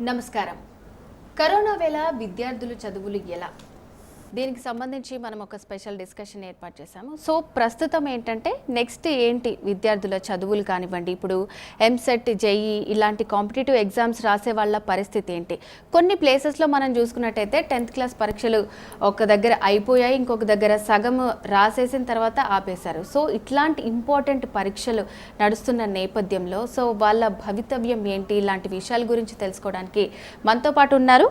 నమస్కారం. కరోనా వేళ విద్యార్థుల చదువులు ఎలా? దీనికి సంబంధించి మనం ఒక స్పెషల్ డిస్కషన్ ఏర్పాటు చేశాము. సో ప్రస్తుతం ఏంటంటే నెక్స్ట్ ఏంటి విద్యార్థుల చదువులు కానివ్వండి, ఇప్పుడు ఎంసెట్, జేఈ ఇలాంటి కాంపిటేటివ్ ఎగ్జామ్స్ రాసే వాళ్ళ పరిస్థితి ఏంటి? కొన్ని ప్లేసెస్లో మనం చూసుకున్నట్టయితే 10th క్లాస్ పరీక్షలు ఒక దగ్గర అయిపోయాయి, ఇంకొక దగ్గర సగం రాసేసిన తర్వాత ఆపేశారు. సో ఇట్లాంటి ఇంపార్టెంట్ పరీక్షలు నడుస్తున్న నేపథ్యంలో సో వాళ్ళ భవితవ్యం ఏంటి, ఇలాంటి విషయాల గురించి తెలుసుకోవడానికి మనతో పాటు ఉన్నారు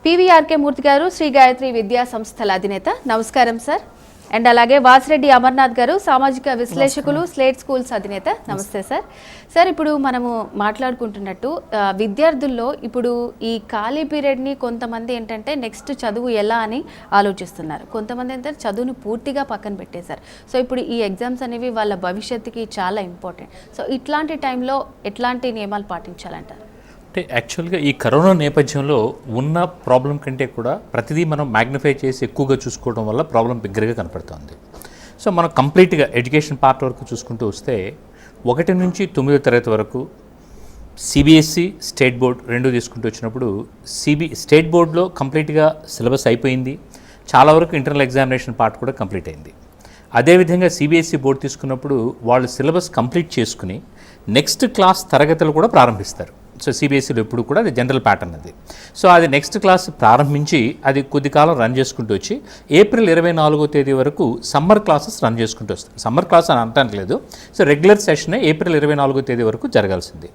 పీవీఆర్కే మూర్తి గారు, శ్రీ గాయత్రి విద్యా సంస్థల అధినేత. నమస్కారం సార్. అండ్ అలాగే వాసిరెడ్డి అమర్నాథ్ గారు, సామాజిక విశ్లేషకులు, స్లేట్ స్కూల్స్ అధినేత. నమస్తే సార్. సార్, ఇప్పుడు మనము మాట్లాడుకుంటున్నట్టు విద్యార్థుల్లో ఇప్పుడు ఈ ఖాళీ పీరియడ్ని కొంతమంది ఏంటంటే నెక్స్ట్ చదువు ఎలా అని ఆలోచిస్తున్నారు, కొంతమంది ఏంటంటే చదువును పూర్తిగా పక్కన పెట్టేశారు. సో ఇప్పుడు ఈ ఎగ్జామ్స్ అనేవి వాళ్ళ భవిష్యత్తుకి చాలా ఇంపార్టెంట్. సో ఇట్లాంటి టైంలో ఎట్లాంటి నియమాలు పాటించాలంటారు? అంటే యాక్చువల్గా ఈ కరోనా నేపథ్యంలో ఉన్న ప్రాబ్లం కంటే కూడా ప్రతిదీ మనం మ్యాగ్నిఫై చేసి ఎక్కువగా చూసుకోవడం వల్ల ప్రాబ్లం బిగ్గరగా కనపడుతుంది. సో మనం కంప్లీట్గా ఎడ్యుకేషన్ పార్ట్ వరకు చూసుకుంటూ వస్తే 1 నుంచి 9వ తరగతి వరకు సిబిఎస్ఈ, స్టేట్ బోర్డ్ రెండు తీసుకుంటూ వచ్చినప్పుడు స్టేట్ బోర్డులో కంప్లీట్గా సిలబస్ అయిపోయింది. చాలా వరకు ఇంటర్నల్ ఎగ్జామినేషన్ పార్ట్ కూడా కంప్లీట్ అయింది. అదేవిధంగా సిబిఎస్ఈ బోర్డు తీసుకున్నప్పుడు వాళ్ళు సిలబస్ కంప్లీట్ చేసుకుని నెక్స్ట్ క్లాస్ తరగతులు కూడా ప్రారంభిస్తారు. సో సిబిఎస్ఈలో ఎప్పుడు కూడా అది జనరల్ ప్యాటర్న్ అది. సో అది నెక్స్ట్ క్లాస్ ప్రారంభించి అది కొద్ది కాలం రన్ చేసుకుంటూ వచ్చి ఏప్రిల్ 24వ తేదీ వరకు సమ్మర్ క్లాసెస్ రన్ చేసుకుంటూ వస్తారు. సమ్మర్ క్లాస్ అని అనటానికి లేదు. సో రెగ్యులర్ సెషనే ఏప్రిల్ 24వ తేదీ వరకు జరగాల్సింది.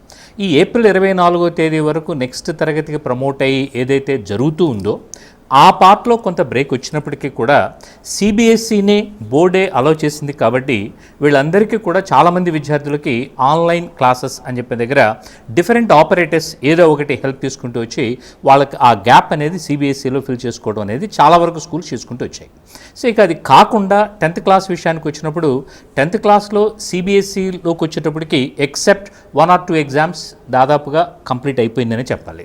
ఈ ఏప్రిల్ 24వ తేదీ వరకు నెక్స్ట్ తరగతికి ప్రమోట్ అయ్యి ఏదైతే జరుగుతూ ఉందో ఆ పార్ట్లో కొంత బ్రేక్ వచ్చినప్పటికీ కూడా సిబిఎస్ఈనే బోర్డే అలౌ చేసింది కాబట్టి వీళ్ళందరికీ కూడా చాలామంది విద్యార్థులకి ఆన్లైన్ క్లాసెస్ అని చెప్పే దగ్గర డిఫరెంట్ ఆపరేటర్స్ ఏదో ఒకటి హెల్ప్ తీసుకుంటూ వచ్చి వాళ్ళకి ఆ గ్యాప్ అనేది సిబిఎస్ఈలో ఫిల్ చేసుకోవడం అనేది చాలా వరకు స్కూల్స్ చేసుకుంటూ వచ్చాయి. సో ఇక అది కాకుండా 10th క్లాస్ విషయానికి వచ్చినప్పుడు 10th క్లాస్లో సిబిఎస్ఈలోకి వచ్చేటప్పటికి ఎక్సెప్ట్ 1 or 2 ఎగ్జామ్స్ దాదాపుగా కంప్లీట్ అయిపోయిందని చెప్పాలి.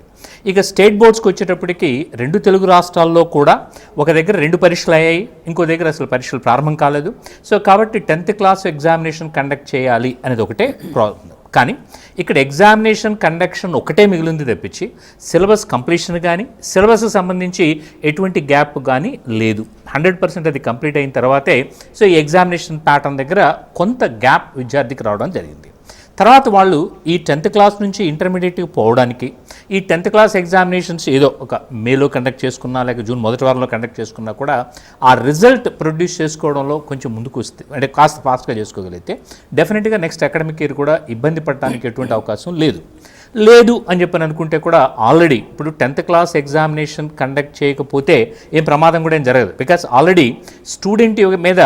ఇక స్టేట్ బోర్డ్స్కి వచ్చేటప్పటికి 2 తెలుగు రాష్ట్రాల్లో కూడా ఒక దగ్గర 2 పరీక్షలు అయ్యాయి, ఇంకో దగ్గర అసలు పరీక్షలు ప్రారంభం కాలేదు. సో కాబట్టి 10th క్లాస్ ఎగ్జామినేషన్ కండక్ట్ చేయాలి అనేది ఒకటే ప్రాబ్లం. కానీ ఇక్కడ ఎగ్జామినేషన్ కండక్షన్ ఒకటే మిగిలింది తప్పించి సిలబస్ కంప్లీషన్ కానీ సిలబస్కి సంబంధించి ఎటువంటి గ్యాప్ కానీ లేదు. 100% అది కంప్లీట్ అయిన తర్వాతే సో ఈ ఎగ్జామినేషన్ ప్యాటర్న్ దగ్గర కొంత గ్యాప్ విద్యార్థికి రావడం జరిగింది. తర్వాత వాళ్ళు ఈ 10th క్లాస్ నుంచి ఇంటర్మీడియట్కి పోవడానికి ఈ 10th క్లాస్ ఎగ్జామినేషన్స్ ఏదో ఒక మేలో కండక్ట్ చేసుకున్నా లేక జూన్ మొదటి వారంలో కండక్ట్ చేసుకున్నా కూడా ఆ రిజల్ట్ ప్రొడ్యూస్ చేసుకోవడంలో కొంచెం ముందుకు వస్తే అంటే కాస్త ఫాస్ట్గా చేసుకోగలిగితే డెఫినెట్గా నెక్స్ట్ అకాడమిక్ ఇయర్ కూడా ఇబ్బంది పడడానికి ఎటువంటి అవకాశం లేదు అని చెప్పని అనుకుంటే కూడా ఆల్రెడీ ఇప్పుడు 10th క్లాస్ ఎగ్జామినేషన్ కండక్ట్ చేయకపోతే ఏం ప్రమాదం కూడా ఏం జరగదు. బికాస్ ఆల్రెడీ స్టూడెంట్ మీద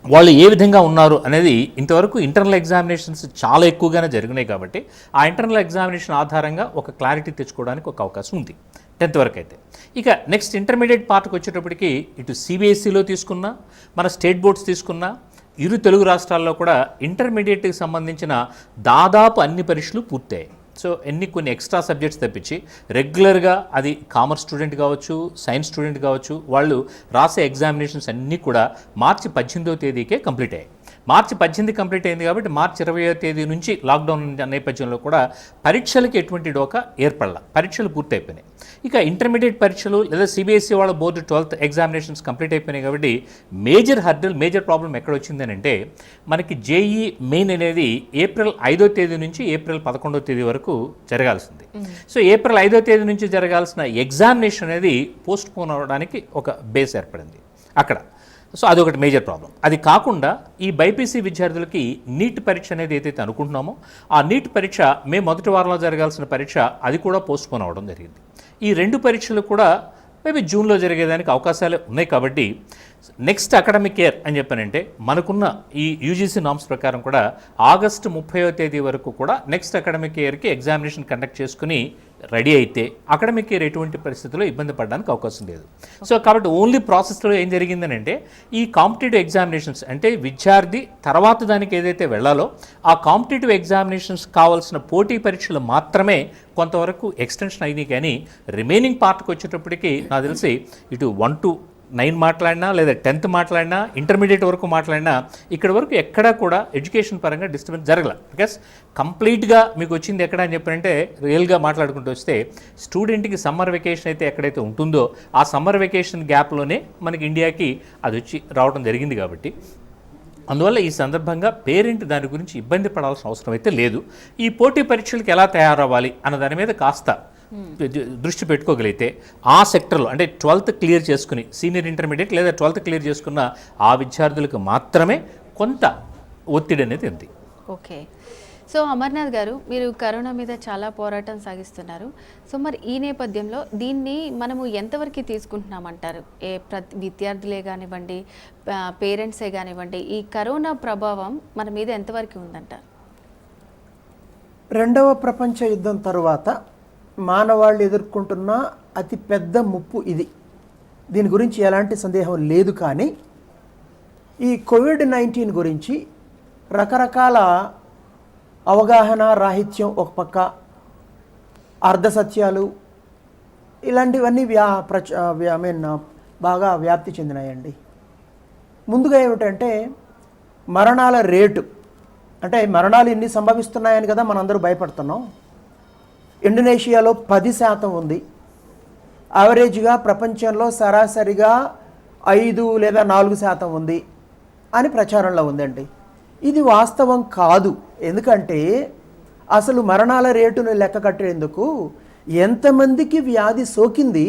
వాళ్ళు ఏ విధంగా ఉన్నారు అనేది ఇంతవరకు ఇంటర్నల్ ఎగ్జామినేషన్స్ చాలా ఎక్కువగానే జరిగినాయి కాబట్టి ఆ ఇంటర్నల్ ఎగ్జామినేషన్ ఆధారంగా ఒక క్లారిటీ తెచ్చుకోవడానికి ఒక అవకాశం ఉంది 10th వరకు అయితే. ఇక నెక్స్ట్ ఇంటర్మీడియట్ పార్ట్కి వచ్చేటప్పటికి ఇటు సిబిఎస్ఈలో తీసుకున్నా మన స్టేట్ బోర్డ్స్ తీసుకున్నా 2 తెలుగు రాష్ట్రాల్లో కూడా ఇంటర్మీడియట్కి సంబంధించిన దాదాపు అన్ని పరీక్షలు పూర్తయ్యాయి. సో కొన్ని ఎక్స్ట్రా సబ్జెక్ట్స్ తప్పించి రెగ్యులర్గా అది కామర్స్ స్టూడెంట్ కావచ్చు, సైన్స్ స్టూడెంట్ కావచ్చు, వాళ్ళు రాసే ఎగ్జామినేషన్స్ అన్నీ కూడా మార్చి 18వ తేదీకే కంప్లీట్ అయ్యాయి. మార్చి 18 కంప్లీట్ అయింది కాబట్టి మార్చి 20వ తేదీ నుంచి లాక్డౌన్ నేపథ్యంలో కూడా పరీక్షలకి ఎటువంటి డోకా ఏర్పడాల, పరీక్షలు పూర్తి అయిపోయినాయి. ఇక ఇంటర్మీడియట్ పరీక్షలు లేదా సిబిఎస్ఈ వాళ్ళ బోర్డు 12th ఎగ్జామినేషన్స్ కంప్లీట్ అయిపోయినాయి కాబట్టి మేజర్ ప్రాబ్లం ఎక్కడ వచ్చిందని అంటే మనకి జేఈ మెయిన్ అనేది ఏప్రిల్ 5వ తేదీ నుంచి ఏప్రిల్ 11వ తేదీ వరకు జరగాల్సింది. సో ఏప్రిల్ 5వ తేదీ నుంచి జరగాల్సిన ఎగ్జామినేషన్ అనేది పోస్ట్ పోన్ అవ్వడానికి ఒక బేస్ ఏర్పడింది అక్కడ. సో అదొకటి మేజర్ ప్రాబ్లం. అది కాకుండా ఈ బైపీసీ విద్యార్థులకి నీట్ పరీక్ష అనేది ఏదైతే అనుకుంటున్నామో ఆ నీట్ పరీక్ష మే మొదటి వారంలో జరగాల్సిన పరీక్ష అది కూడా పోస్ట్ పోన్ అవ్వడం జరిగింది. ఈ 2 పరీక్షలు కూడా మేబీ జూన్లో జరిగేదానికి అవకాశాలు ఉన్నాయి. కాబట్టి నెక్స్ట్ అకాడమిక్ ఇయర్ అని చెప్పానంటే మనకున్న ఈ యూజీసీ నామ్స్ ప్రకారం కూడా ఆగస్టు 30వ తేదీ వరకు కూడా నెక్స్ట్ అకాడమిక్ ఇయర్కి ఎగ్జామినేషన్ కండక్ట్ చేసుకుని రెడీ అయితే అకాడమిక్ ఇయర్ ఎటువంటి పరిస్థితుల్లో ఇబ్బంది పడడానికి అవకాశం లేదు. సో కాబట్టి ఓన్లీ ప్రాసెస్లో ఏం జరిగిందని అంటే ఈ కాంపిటేటివ్ ఎగ్జామినేషన్స్ అంటే విద్యార్థి తర్వాత దానికి ఏదైతే వెళ్ళాలో ఆ కాంపిటేటివ్ ఎగ్జామినేషన్స్ కావాల్సిన పోటీ పరీక్షలు మాత్రమే కొంతవరకు ఎక్స్టెన్షన్ అయినాయి. కానీ రిమైనింగ్ పార్ట్కి వచ్చేటప్పటికి నాకు తెలిసి ఇటు 1 to 9 మాట్లాడినా లేదా 10th మాట్లాడినా ఇంటర్మీడియట్ వరకు మాట్లాడినా ఇక్కడ వరకు ఎక్కడా కూడా ఎడ్యుకేషన్ పరంగా డిస్టర్బెన్స్ జరగల. బికాస్ కంప్లీట్గా మీకు వచ్చింది ఎక్కడ అని చెప్పారంటే రియల్గా మాట్లాడుకుంటూ వస్తే స్టూడెంట్కి సమ్మర్ వెకేషన్ అయితే ఎక్కడైతే ఉంటుందో ఆ సమ్మర్ వెకేషన్ గ్యాప్లోనే మనకి ఇండియాకి అది వచ్చి రావడం జరిగింది. కాబట్టి అందువల్ల ఈ సందర్భంగా పేరెంట్ దాని గురించి ఇబ్బంది పడాల్సిన అవసరం అయితే లేదు. ఈ పోటీ పరీక్షలకు ఎలా తయారవ్వాలి అన్న దాని మీద కాస్త దృష్టి పెట్టుకోగలిగితే ఆ సెక్టర్లో అంటే 12th క్లియర్ చేసుకుని సీనియర్ ఇంటర్మీడియట్ లేదా 12th క్లియర్ చేసుకున్న ఆ విద్యార్థులకు మాత్రమే కొంత ఒత్తిడి అనేది ఉంది. ఓకే. సో అమర్నాథ్ గారు, మీరు కరోనా మీద చాలా పోరాటం సాగిస్తున్నారు. సో మరి ఈ నేపథ్యంలో దీన్ని మనము ఎంతవరకు తీసుకుంటున్నామంటారు? విద్యార్థులే కానివ్వండి, పేరెంట్సే కానివ్వండి, ఈ కరోనా ప్రభావం మన మీద ఎంతవరకు ఉందంటారు? రెండవ ప్రపంచ యుద్ధం తరువాత మానవాళ్ళు ఎదుర్కొంటున్న అతి పెద్ద ముప్పు ఇది. దీని గురించి ఎలాంటి సందేహం లేదు. కానీ ఈ కోవిడ్-19 గురించి రకరకాల అవగాహన రాహిత్యం ఒక పక్క, అర్ధసత్యాలు ఇలాంటివన్నీ బాగా వ్యాప్తి చెందినాయండి. ముందుగా ఏమిటంటే మరణాల రేటు, అంటే మరణాలు ఇన్ని సంభవిస్తున్నాయని కదా మనందరూ భయపడుతున్నాం. ఇండోనేషియాలో 10% ఉంది. యావరేజ్గా ప్రపంచంలో సరాసరిగా 5 లేదా 4% ఉంది అని ప్రచారంలో ఉందండి. ఇది వాస్తవం కాదు. ఎందుకంటే అసలు మరణాల రేటును లెక్క కట్టేందుకు ఎంతమందికి వ్యాధి సోకింది,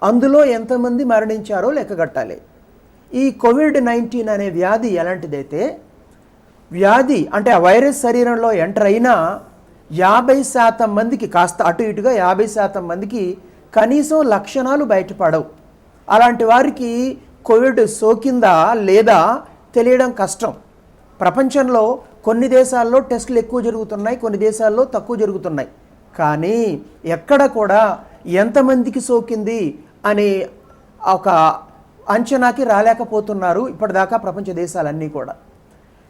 అందులో ఎంతమంది మరణించారో లెక్క కట్టాలి. ఈ కోవిడ్-19 అనే వ్యాధి ఎలాంటిదైతే, వ్యాధి అంటే ఆ వైరస్ శరీరంలో ఎంటర్ అయినా 50% మందికి, కాస్త అటు ఇటుగా 50% మందికి కనీసం లక్షణాలు బయటపడవు. అలాంటి వారికి కోవిడ్ సోకిందా లేదా తెలియడం కష్టం. ప్రపంచంలో కొన్ని దేశాల్లో టెస్టులు ఎక్కువ జరుగుతున్నాయి, కొన్ని దేశాల్లో తక్కువ జరుగుతున్నాయి. కానీ ఎక్కడ కూడా ఎంతమందికి సోకింది అనే ఒక అంచనాకి రాలేకపోతున్నారు ఇప్పటిదాకా ప్రపంచ దేశాలన్నీ కూడా.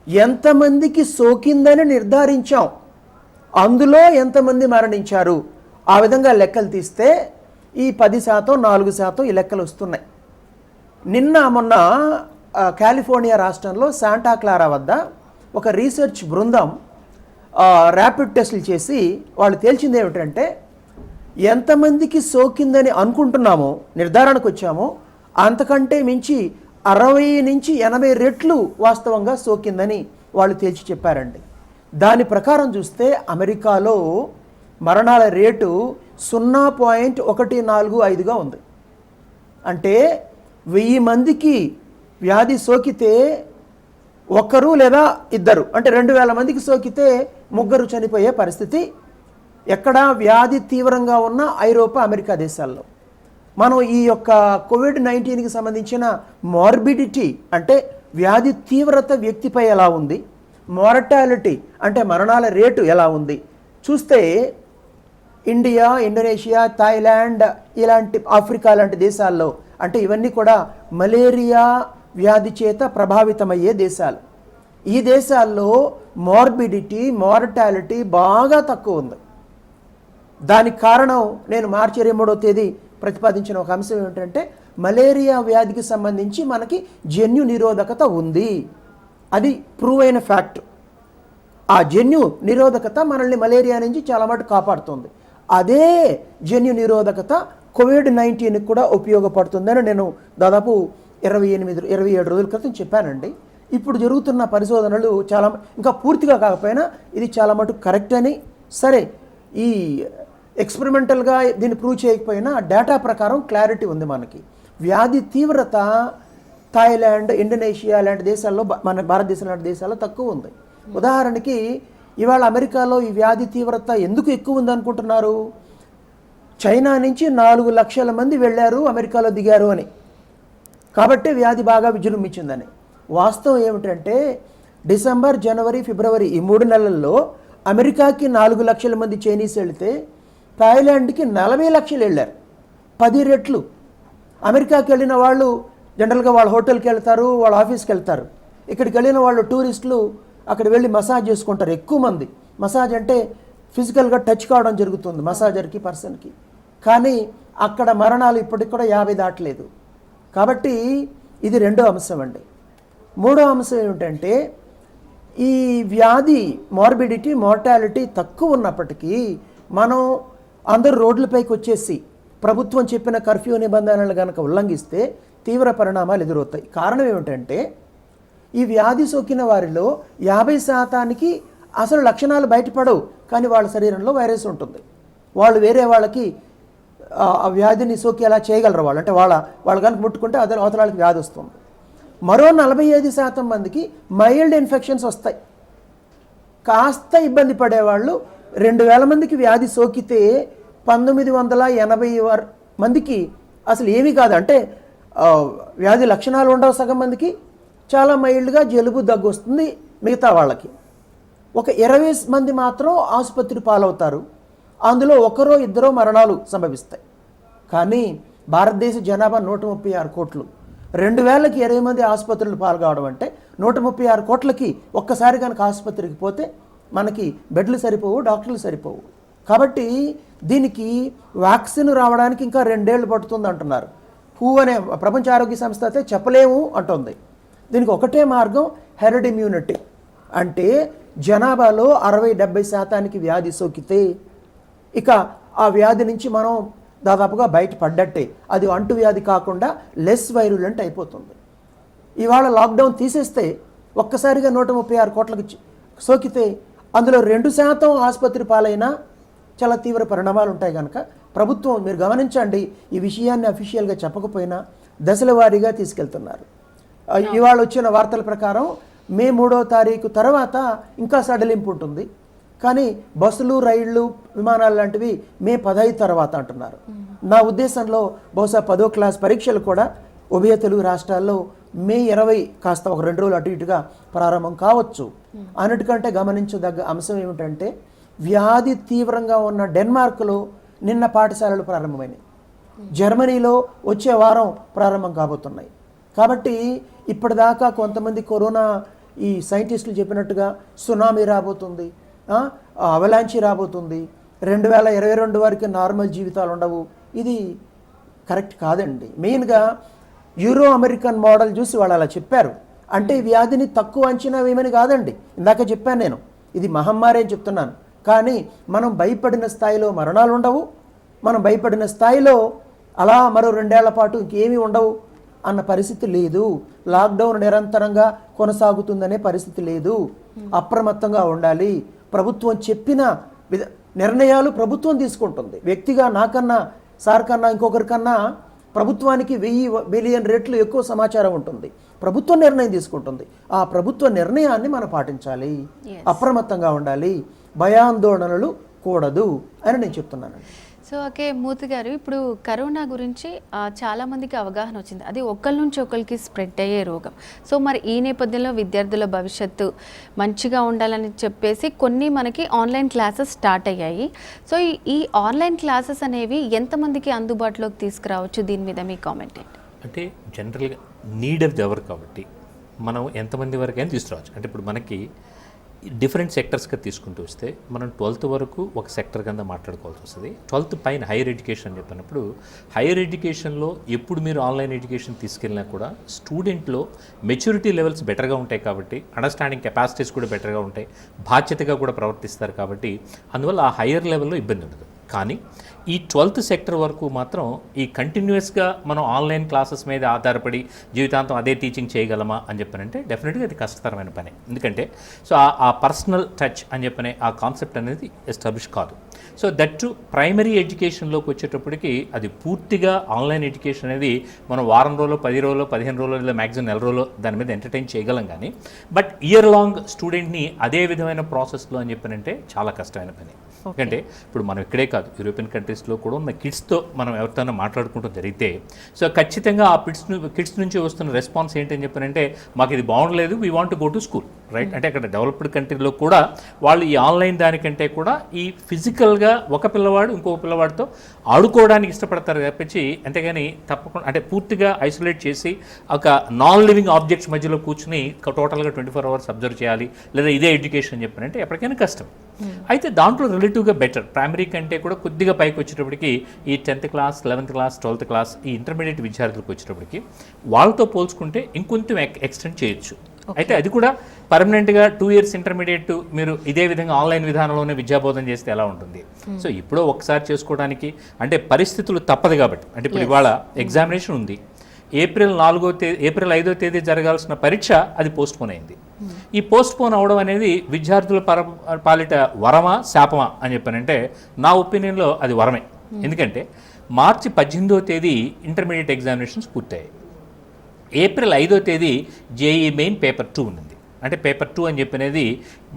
ఎంతమందికి సోకిందని నిర్ధారించాం, అందులో ఎంతమంది మరణించారు, ఆ విధంగా లెక్కలు తీస్తే ఈ 10%, 4% ఈ లెక్కలు వస్తున్నాయి. మొన్న కాలిఫోర్నియా రాష్ట్రంలో శాంటా క్లారా వద్ద ఒక రీసెర్చ్ బృందం ర్యాపిడ్ టెస్టులు చేసి వాళ్ళు తేల్చింది ఏమిటంటే, ఎంతమందికి సోకిందని అనుకుంటున్నామో, నిర్ధారణకు వచ్చామో, అంతకంటే మించి 60 నుంచి 80 రెట్లు వాస్తవంగా సోకిందని వాళ్ళు తేల్చి చెప్పారండి. దాని ప్రకారం చూస్తే అమెరికాలో మరణాల రేటు 0.145గా ఉంది. అంటే 1000 మందికి వ్యాధి సోకితే ఒక్కరు లేదా ఇద్దరు, అంటే 2000 మందికి సోకితే 3 చనిపోయే పరిస్థితి ఎక్కడా వ్యాధి తీవ్రంగా ఉన్న ఐరోపా, అమెరికా దేశాల్లో. మనం ఈ యొక్క కోవిడ్-19కి సంబంధించిన మార్బిడిటీ అంటే వ్యాధి తీవ్రత వ్యక్తిపై ఎలా ఉంది, మోర్టాలిటీ అంటే మరణాల రేటు ఎలా ఉంది చూస్తే ఇండియా, ఇండోనేషియా, థాయిలాండ్ ఇలాంటి ఆఫ్రికా లాంటి దేశాల్లో, అంటే ఇవన్నీ కూడా మలేరియా వ్యాధి చేత ప్రభావితమయ్యే దేశాలు. ఈ దేశాల్లో మార్బిడిటీ, మోర్టాలిటీ బాగా తక్కువ ఉంది. దానికి కారణం నేను మార్చి 23వ తేదీ ప్రతిపాదించిన ఒక అంశం ఏమిటంటే, మలేరియా వ్యాధికి సంబంధించి మనకి జన్యు నిరోధకత ఉంది. అది ప్రూవ్ అయిన ఫ్యాక్ట్. ఆ జన్యు నిరోధకత మనల్ని మలేరియా నుంచి చాలా మటుకు కాపాడుతుంది. అదే జన్యు నిరోధకత కోవిడ్-19కి కూడా ఉపయోగపడుతుందని నేను దాదాపు 27 రోజుల క్రితం చెప్పానండి. ఇప్పుడు జరుగుతున్న పరిశోధనలు చాలా, ఇంకా పూర్తిగా కాకపోయినా ఇది చాలా మటుకు కరెక్ట్ అని, సరే ఈ ఎక్స్పెరిమెంటల్గా దీన్ని ప్రూవ్ చేయకపోయినా డేటా ప్రకారం క్లారిటీ ఉంది మనకి. వ్యాధి తీవ్రత థాయిలాండ్, ఇండోనేషియా లాంటి దేశాల్లో, మన భారతదేశం లాంటి దేశాల్లో తక్కువ ఉంది. ఉదాహరణకి ఇవాళ అమెరికాలో ఈ వ్యాధి తీవ్రత ఎందుకు ఎక్కువ ఉంది అనుకుంటున్నారు? చైనా నుంచి 4 లక్షల మంది వెళ్ళారు, అమెరికాలో దిగారు అని, కాబట్టి వ్యాధి బాగా విజృంభించిందని. వాస్తవం ఏమిటంటే డిసెంబర్, జనవరి, ఫిబ్రవరి ఈ 3 నెలల్లో అమెరికాకి 4 లక్షల మంది చైనీస్ వెళితే థాయిలాండ్కి 40 లక్షలు వెళ్ళారు, 10 రెట్లు. అమెరికాకి వెళ్ళిన వాళ్ళు జనరల్గా వాళ్ళ హోటల్కి వెళ్తారు, వాళ్ళ ఆఫీస్కి వెళ్తారు. ఇక్కడికి వెళ్ళిన వాళ్ళు టూరిస్టులు అక్కడ వెళ్ళి మసాజ్ చేసుకుంటారు. ఎక్కువ మంది మసాజ్ అంటే ఫిజికల్గా టచ్ కావడం జరుగుతుంది మసాజర్కి, పర్సన్కి. కానీ అక్కడ మరణాలు ఇప్పటికి కూడా 50 దాటలేదు. కాబట్టి ఇది రెండో అంశం అండి. మూడో అంశం ఏమిటంటే ఈ వ్యాధి మార్బిడిటీ మార్టాలిటీ తక్కువ ఉన్నప్పటికీ మనం అందరూ రోడ్లపైకి వచ్చేసి ప్రభుత్వం చెప్పిన కర్ఫ్యూ నిబంధనలు కనుక ఉల్లంఘిస్తే తీవ్ర పరిణామాలు ఎదురవుతాయి. కారణం ఏమిటంటే ఈ వ్యాధి సోకిన వారిలో 50% అసలు లక్షణాలు బయటపడవు, కానీ వాళ్ళ శరీరంలో వైరస్ ఉంటుంది. వాళ్ళు వేరే వాళ్ళకి ఆ వ్యాధిని సోకి ఎలా చేయగలరు వాళ్ళు, అంటే వాళ్ళు కనుక ముట్టుకుంటే అదే అవతల వాళ్ళకి వ్యాధి వస్తుంది. మరో 45% మందికి మైల్డ్ ఇన్ఫెక్షన్స్ వస్తాయి. కాస్త ఇబ్బంది పడేవాళ్ళు 2000 మందికి వ్యాధి సోకితే 1980 మందికి అసలు ఏమీ కాదు, అంటే వ్యాధి లక్షణాలు ఉండవు సగం మందికి, చాలా మైల్డ్గా జలుబు దగ్గు వస్తుంది మిగతా వాళ్ళకి. ఒక 20 మంది మాత్రం ఆసుపత్రి పాలవుతారు, అందులో ఒకరో ఇద్దరో మరణాలు సంభవిస్తాయి. కానీ భారతదేశ జనాభా 136 కోట్లు, 2000కి 20 మంది ఆసుపత్రులు పాల్గొవడం అంటే 136 కోట్లకి ఒక్కసారి కనుక ఆసుపత్రికి పోతే మనకి బెడ్లు సరిపోవు, డాక్టర్లు సరిపోవు. కాబట్టి దీనికి వ్యాక్సిన్ రావడానికి ఇంకా 2 ఏళ్ళు పడుతుంది అంటున్నారు. హూ అనే ప్రపంచ ఆరోగ్య సంస్థ అయితే చెప్పలేము అంటుంది. దీనికి ఒకటే మార్గం హెర్డ్ ఇమ్యూనిటీ, అంటే జనాభాలో 60-70% వ్యాధి సోకితే ఇక ఆ వ్యాధి నుంచి మనం దాదాపుగా బయటపడ్డట్టే. అది అంటువ్యాధి కాకుండా లెస్ వైరులెంట్ అయిపోతుంది. ఇవాళ లాక్డౌన్ తీసేస్తే ఒక్కసారిగా 136 కోట్లకి సోకితే అందులో 2% ఆసుపత్రి పాలైనా చాలా తీవ్ర పరిణామాలు ఉంటాయి. కనుక ప్రభుత్వం మీరు గమనించండి, ఈ విషయాన్ని అఫీషియల్గా చెప్పకపోయినా దశల వారీగా తీసుకెళ్తున్నారు. ఇవాళ వచ్చిన వార్తల ప్రకారం మే 3వ తారీఖు తర్వాత ఇంకా సడలింపు ఉంటుంది, కానీ బస్సులు, రైళ్లు, విమానాలు లాంటివి మే 15 తర్వాత అంటున్నారు. నా ఉద్దేశంలో బహుశా 10వ క్లాస్ పరీక్షలు కూడా ఉభయ తెలుగు రాష్ట్రాల్లో మే 20 కాస్త ఒక 2 రోజులు అటు ఇటుగా ప్రారంభం కావచ్చు. అన్నిటికంటే గమనించదగ్గ అంశం ఏమిటంటే వ్యాధి తీవ్రంగా ఉన్న డెన్మార్క్లో నిన్న పాఠశాలలు ప్రారంభమైనాయి, జర్మనీలో వచ్చే వారం ప్రారంభం కాబోతున్నాయి. కాబట్టి ఇప్పటిదాకా కొంతమంది కరోనా ఈ సైంటిస్టులు చెప్పినట్టుగా సునామీ రాబోతుంది, అవలాంచి రాబోతుంది, 2022 వరకు నార్మల్ జీవితాలు ఉండవు, ఇది కరెక్ట్ కాదండి. మెయిన్గా యూరో అమెరికన్ మోడల్ చూసి వాళ్ళు అలా చెప్పారు. అంటే ఈ వ్యాధిని తక్కువ అంచనా వేయమని కాదండి, ఇందాక చెప్పాను నేను, ఇది మహమ్మారి అని చెప్తున్నాను. కానీ మనం భయపడిన స్థాయిలో మరణాలు ఉండవు, మనం భయపడిన స్థాయిలో అలా మరో 2 ఏళ్ల పాటు ఇంకేమీ ఉండవు అన్న పరిస్థితి లేదు. లాక్డౌన్ నిరంతరంగా కొనసాగుతుందనే పరిస్థితి లేదు. అప్రమత్తంగా ఉండాలి. ప్రభుత్వం చెప్పిన నిర్ణయాలు ప్రభుత్వం తీసుకుంటుంది. వ్యక్తిగా నాకన్నా, సార్ కన్నా, ఇంకొకరికన్నా ప్రభుత్వానికి 1000 బిలియన్ రెట్లు ఎక్కువ సమాచారం ఉంటుంది. ప్రభుత్వం నిర్ణయం తీసుకుంటుంది. ఆ ప్రభుత్వ నిర్ణయాన్ని మనం పాటించాలి, అప్రమత్తంగా ఉండాలి, భయాందోళనలు కూడదు అని నేను చెప్తున్నాను. సో ఓకే మూర్తి గారు, ఇప్పుడు కరోనా గురించి చాలామందికి అవగాహన వచ్చింది, అది ఒకరి నుంచి ఒకరికి స్ప్రెడ్ అయ్యే రోగం. సో మరి ఈ నేపథ్యంలో విద్యార్థుల భవిష్యత్తు మంచిగా ఉండాలని చెప్పేసి కొన్ని మనకి ఆన్లైన్ క్లాసెస్ స్టార్ట్ అయ్యాయి. సో ఈ ఆన్లైన్ క్లాసెస్ అనేవి ఎంతమందికి అందుబాటులోకి తీసుకురావచ్చు, దీని మీద మీ కామెంట్ ఏంటి? అంటే జనరల్గా నీడ్ ఆఫ్ ది అవర్ కాబట్టి మనం ఎంతమంది వరకైనా తీసుకురావచ్చు. అంటే ఇప్పుడు మనకి డిఫరెంట్ సెక్టర్స్గా తీసుకుంటూ వస్తే మనం 12th వరకు ఒక సెక్టర్ కింద మాట్లాడుకోవాల్సి వస్తుంది. 12th పైన హైయర్ ఎడ్యుకేషన్ అని చెప్పినప్పుడు హైయర్ ఎడ్యుకేషన్లో ఎప్పుడు మీరు ఆన్లైన్ ఎడ్యుకేషన్ తీసుకెళ్ళినా కూడా స్టూడెంట్లో మెచ్యూరిటీ లెవెల్స్ బెటర్గా ఉంటాయి కాబట్టి, అండర్స్టాండింగ్ కెపాసిటీస్ కూడా బెటర్గా ఉంటాయి, బాధ్యతగా కూడా ప్రవర్తిస్తారు కాబట్టి అందువల్ల ఆ హైయర్ లెవెల్లో ఇబ్బంది ఉండదు. కానీ ఈ 12th సెక్టర్ వరకు మాత్రం ఈ కంటిన్యూస్గా మనం ఆన్లైన్ క్లాసెస్ మీద ఆధారపడి జీవితాంతం అదే టీచింగ్ చేయగలమా అని చెప్పనంటే డెఫినెట్గా అది కష్టతరమైన పని. ఎందుకంటే సో ఆ పర్సనల్ టచ్ అని చెప్పనే ఆ కాన్సెప్ట్ అనేది ఎస్టాబ్లిష్ కాదు. సో దట్ టు ప్రైమరీ ఎడ్యుకేషన్లోకి వచ్చేటప్పటికి అది పూర్తిగా ఆన్లైన్ ఎడ్యుకేషన్ అనేది మనం వారం రోజులు, 10 రోజులు, 15 రోజులు, లేదా మ్యాక్సిమం 1 రోజులు దాని మీద ఎంటర్టైన్ చేయగలం. కానీ బట్ ఇయర్ లాంగ్ స్టూడెంట్ని అదే విధమైన ప్రాసెస్లో అని చెప్పనంటే చాలా కష్టమైన పని. ఎందుకంటే ఇప్పుడు మనం ఇక్కడే కాదు, యూరోపియన్ కంట్రీస్లో కూడా ఉన్న కిడ్స్తో మనం ఎవరితోనో మాట్లాడుకుంటూ జరిగితే సో ఖచ్చితంగా ఆ కిడ్స్ నుంచి వస్తున్న రెస్పాన్స్ ఏంటని చెప్పనంటే మాకు ఇది బాగుండలేదు, we want to go to school, right. అంటే అక్కడ డెవలప్డ్ కంట్రీలో కూడా వాళ్ళు ఈ ఆన్లైన్ దానికంటే కూడా ఈ ఫిజికల్గా ఒక పిల్లవాడు ఇంకొక పిల్లవాడితో ఆడుకోవడానికి ఇష్టపడతారు తప్పించి, అంతేగాని తప్పకుండా అంటే పూర్తిగా ఐసోలేట్ చేసి ఒక నాన్ లివింగ్ ఆబ్జెక్ట్స్ మధ్యలో కూర్చుని టోటల్గా 24 hours అబ్జర్వ్ చేయాలి లేదా ఇదే ఎడ్యుకేషన్ చెప్పారంటే ఎప్పటికైనా కష్టం. అయితే దాంట్లో రిలేటివ్గా బెటర్, ప్రైమరీ కంటే కూడా కొద్దిగా పైకి వచ్చేటప్పటికి ఈ 10th class 11th class 12th class ఈ ఇంటర్మీడియట్ విద్యార్థులకు వచ్చేటప్పటికి వాళ్ళతో పోల్చుకుంటే ఇంకొంచెం ఎక్స్టెండ్ చేయొచ్చు. అయితే అది కూడా పర్మనెంట్గా 2 years ఇంటర్మీడియట్ మీరు ఇదే విధంగా ఆన్లైన్ విధానంలోనే విద్యాబోధన చేస్తే ఎలా ఉంటుంది? సో ఇప్పుడో ఒకసారి చేసుకోవడానికి అంటే పరిస్థితులు తప్పదు కాబట్టి, అంటే ఇప్పుడు ఇవాళ ఎగ్జామినేషన్ ఉంది, ఏప్రిల్ 5వ తేదీ జరగాల్సిన పరీక్ష అది పోస్ట్పోన్ అయింది. ఈ పోస్ట్పోన్ అవడం అనేది విద్యార్థుల పాలిట వరమా శాపమా అని చెప్పానంటే నా ఒపీనియన్లో అది వరమే. ఎందుకంటే మార్చి 18వ తేదీ ఇంటర్మీడియట్ ఎగ్జామినేషన్స్ పూర్తయ్యాయి. ఏప్రిల్ 5వ తేదీ జేఈ మెయిన్ పేపర్ 2 ఉంది. అంటే పేపర్ 2 అని చెప్పినది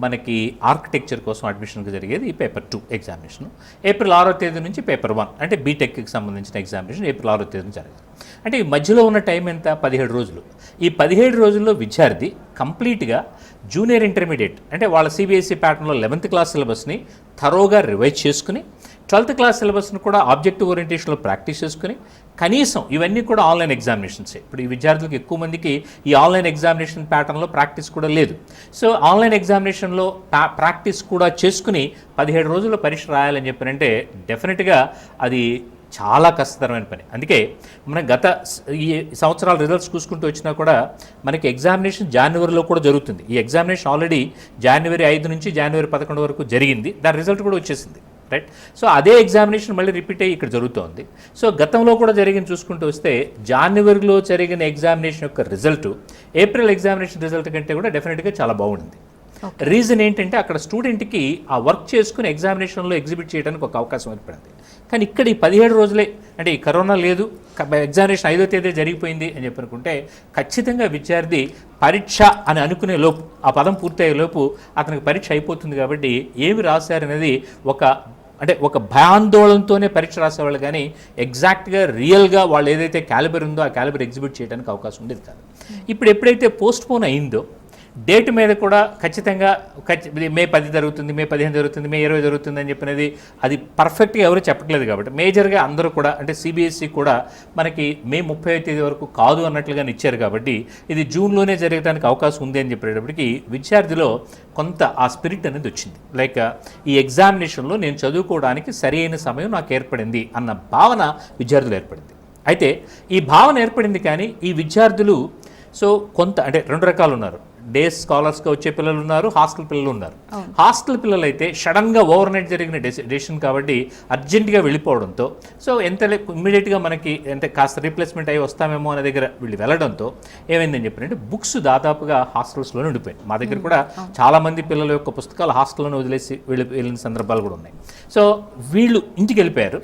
మనకి ఆర్కిటెక్చర్ కోసం అడ్మిషన్కి జరిగేది ఈ పేపర్ 2 ఎగ్జామినేషన్. ఏప్రిల్ 6వ తేదీ నుంచి పేపర్ 1 అంటే బీటెక్కి సంబంధించిన ఎగ్జామినేషన్ ఏప్రిల్ 6వ తేదీ నుంచి జరగాలి. అంటే ఈ మధ్యలో ఉన్న టైం ఎంత? 17 రోజులు. ఈ 17 రోజుల్లో విద్యార్థి కంప్లీట్గా జూనియర్ ఇంటర్మీడియట్ అంటే వాళ్ళ సిబిఎస్ఈ ప్యాటర్న్లో 11th క్లాస్ సిలబస్ని థరోగా రివైజ్ చేసుకుని 12th క్లాస్ సిలబస్ని కూడా ఆబ్జెక్టివ్ ఓరియంటేషన్లో ప్రాక్టీస్ చేసుకుని కనీసం ఇవన్నీ కూడా ఆన్లైన్ ఎగ్జామినేషన్సే. ఇప్పుడు ఈ విద్యార్థులకు ఎక్కువ మందికి ఈ ఆన్లైన్ ఎగ్జామినేషన్ ప్యాటర్న్లో ప్రాక్టీస్ కూడా లేదు. సో ఆన్లైన్ ఎగ్జామినేషన్లో ప్రాక్టీస్ కూడా చేసుకుని 17 రోజుల్లో పరీక్ష రాయాలని చెప్పారంటే డెఫినెట్గా అది చాలా కష్టతరమైన పని. అందుకే మనం గత ఈ సంవత్సరాల రిజల్ట్స్ చూసుకుంటూ వచ్చినా కూడా మనకి ఎగ్జామినేషన్ జనవరిలో కూడా జరుగుతుంది. ఈ ఎగ్జామినేషన్ ఆల్రెడీ జనవరి 5 నుంచి జనవరి 11 వరకు జరిగింది, దాని రిజల్ట్ కూడా వచ్చేసింది, రైట్. సో అదే ఎగ్జామినేషన్ మళ్ళీ రిపీట్ అయ్యి ఇక్కడ జరుగుతోంది. సో గతంలో కూడా జరిగింది చూసుకుంటూ వస్తే జనవరిలో జరిగిన ఎగ్జామినేషన్ యొక్క రిజల్ట్ ఏప్రిల్ ఎగ్జామినేషన్ రిజల్ట్ కంటే కూడా డెఫినెట్గా చాలా బాగుంది. రీజన్ ఏంటంటే అక్కడ స్టూడెంట్కి ఆ వర్క్ చేసుకుని ఎగ్జామినేషన్లో ఎగ్జిబిట్ చేయడానికి ఒక అవకాశం ఏర్పడింది. కానీ ఇక్కడ ఈ 17 రోజులే అంటే ఈ కరోనా లేదు, ఎగ్జామినేషన్ 5వ తేదీ జరిగిపోయింది అని చెప్పనుకుంటే ఖచ్చితంగా విద్యార్థి పరీక్ష అని అనుకునే లోపు ఆ పదం పూర్తయ్యే లోపు అతనికి పరీక్ష అయిపోతుంది. కాబట్టి ఏమి రాశారనేది ఒక భయాందోళనతోనే పరీక్ష రాసేవాళ్ళు కానీ ఎగ్జాక్ట్గా రియల్గా వాళ్ళు ఏదైతే క్యాలిబర్ ఉందో ఆ క్యాలిబర్ ఎగ్జిబిట్ చేయడానికి అవకాశం ఉండేది కాదు. ఇప్పుడు ఎప్పుడైతే పోస్ట్పోన్ అయిందో డేట్ మీద కూడా ఖచ్చితంగా మే 10 జరుగుతుంది, మే 15 జరుగుతుంది, మే 20 జరుగుతుంది అని చెప్పినది అది పర్ఫెక్ట్గా ఎవరు చెప్పట్లేదు. కాబట్టి మేజర్గా అందరూ కూడా అంటే సిబిఎస్ఈ కూడా మనకి మే 30వ తేదీ వరకు కాదు అన్నట్లుగానే ఇచ్చారు. కాబట్టి ఇది జూన్లోనే జరగడానికి అవకాశం ఉంది అని చెప్పేటప్పటికి విద్యార్థిలో కొంత ఆ స్పిరిట్ అనేది వచ్చింది. లైక్ ఈ ఎగ్జామినేషన్లో నేను చదువుకోవడానికి సరైన సమయం నాకు ఏర్పడింది అన్న భావన విద్యార్థులు ఏర్పడింది. అయితే ఈ భావన ఏర్పడింది కానీ ఈ విద్యార్థులు కొంత అంటే 2 రకాలు ఉన్నారు. డే స్కాలర్స్గా వచ్చే పిల్లలు ఉన్నారు, హాస్టల్ పిల్లలు ఉన్నారు. హాస్టల్ పిల్లలు అయితే సడన్గా ఓవర్ నైట్ జరిగిన డెసిషన్ కాబట్టి అర్జెంటుగా వెళ్ళిపోవడంతో ఎంత ఇమ్మీడియట్గా మనకి అంటే కాస్త రీప్లేస్మెంట్ అయ్యి వస్తామేమో అనే దగ్గర వీళ్ళు వెళ్ళడంతో ఏమైందని చెప్పినట్టు బుక్స్ దాదాపుగా హాస్టల్స్లోనే ఉండిపోయాయి. మా దగ్గర కూడా చాలామంది పిల్లల యొక్క పుస్తకాలు హాస్టల్లోనే వదిలేసి వెళ్ళిన సందర్భాలు కూడా ఉన్నాయి. సో వీళ్ళు ఇంటికి వెళ్ళిపోయారు.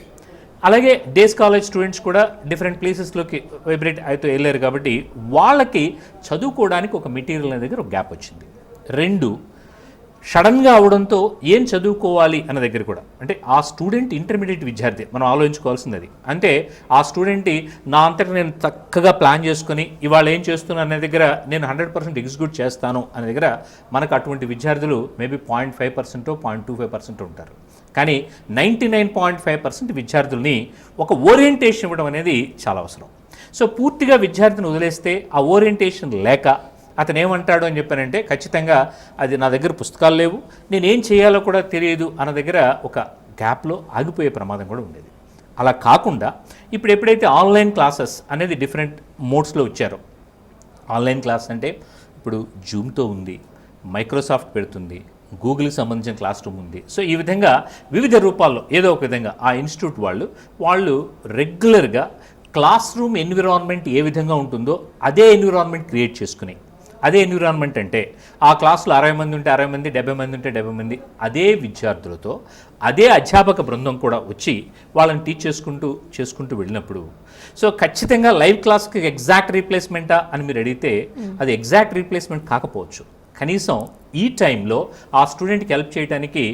అలాగే డేస్ కాలేజ్ స్టూడెంట్స్ కూడా డిఫరెంట్ ప్లేసెస్లోకి వైబ్రేట్ అయితే వెళ్ళారు. కాబట్టి వాళ్ళకి చదువుకోవడానికి ఒక మెటీరియల్ అనే దగ్గర ఒక గ్యాప్ వచ్చింది. 2 సడన్గా అవడంతో ఏం చదువుకోవాలి అన్న దగ్గర కూడా అంటే ఆ స్టూడెంట్ ఇంటర్మీడియట్ విద్యార్థి మనం ఆలోచించుకోవాల్సింది అది. అంటే ఆ స్టూడెంట్ నా అంతటా నేను చక్కగా ప్లాన్ చేసుకుని ఇవాళ ఏం చేస్తున్నాను అనే దగ్గర నేను 100% ఎగ్జిక్యూట్ చేస్తాను అనే దగ్గర మనకు అటువంటి విద్యార్థులు మేబీ 0.5% 0.25% ఉంటారు. కానీ 99.5% విద్యార్థుల్ని ఒక ఓరియంటేషన్ ఇవ్వడం అనేది చాలా అవసరం. సో పూర్తిగా విద్యార్థిని వదిలేస్తే ఆ ఓరియంటేషన్ లేక అతను ఏమంటాడు అని చెప్పానంటే ఖచ్చితంగా అది నా దగ్గర పుస్తకాలు లేవు, నేనేం చేయాలో కూడా తెలియదు అన్న దగ్గర ఒక గ్యాప్లో ఆగిపోయే ప్రమాదం కూడా ఉండేది. అలా కాకుండా ఇప్పుడు ఎప్పుడైతే ఆన్లైన్ క్లాసెస్ అనేది డిఫరెంట్ మోడ్స్లో వచ్చారో, ఆన్లైన్ క్లాస్ అంటే ఇప్పుడు జూమ్తో ఉంది, మైక్రోసాఫ్ట్ పెడుతుంది, గూగుల్కి సంబంధించిన క్లాస్ రూమ్ ఉంది. సో ఈ విధంగా వివిధ రూపాల్లో ఏదో ఒక విధంగా ఆ ఇన్స్టిట్యూట్ వాళ్ళు రెగ్యులర్గా క్లాస్ రూమ్ ఎన్విరాన్మెంట్ ఏ విధంగా ఉంటుందో అదే ఎన్విరాన్మెంట్ క్రియేట్ చేసుకుని, అదే ఎన్విరాన్మెంట్ అంటే ఆ క్లాసులో 60 మంది ఉంటే 60 మంది, 70 మంది ఉంటే 70 మంది, అదే విద్యార్థులతో అదే అధ్యాపక బృందం కూడా వచ్చి వాళ్ళని టీచ్ చేసుకుంటూ వెళ్ళినప్పుడు సో ఖచ్చితంగా లైవ్ క్లాస్కి ఎగ్జాక్ట్ రీప్లేస్మెంటా అని మీరు అడిగితే అది ఎగ్జాక్ట్ రీప్లేస్మెంట్ కాకపోవచ్చు. కనీసం ఈ టైంలో ఆ స్టూడెంట్కి హెల్ప్ చేయడానికి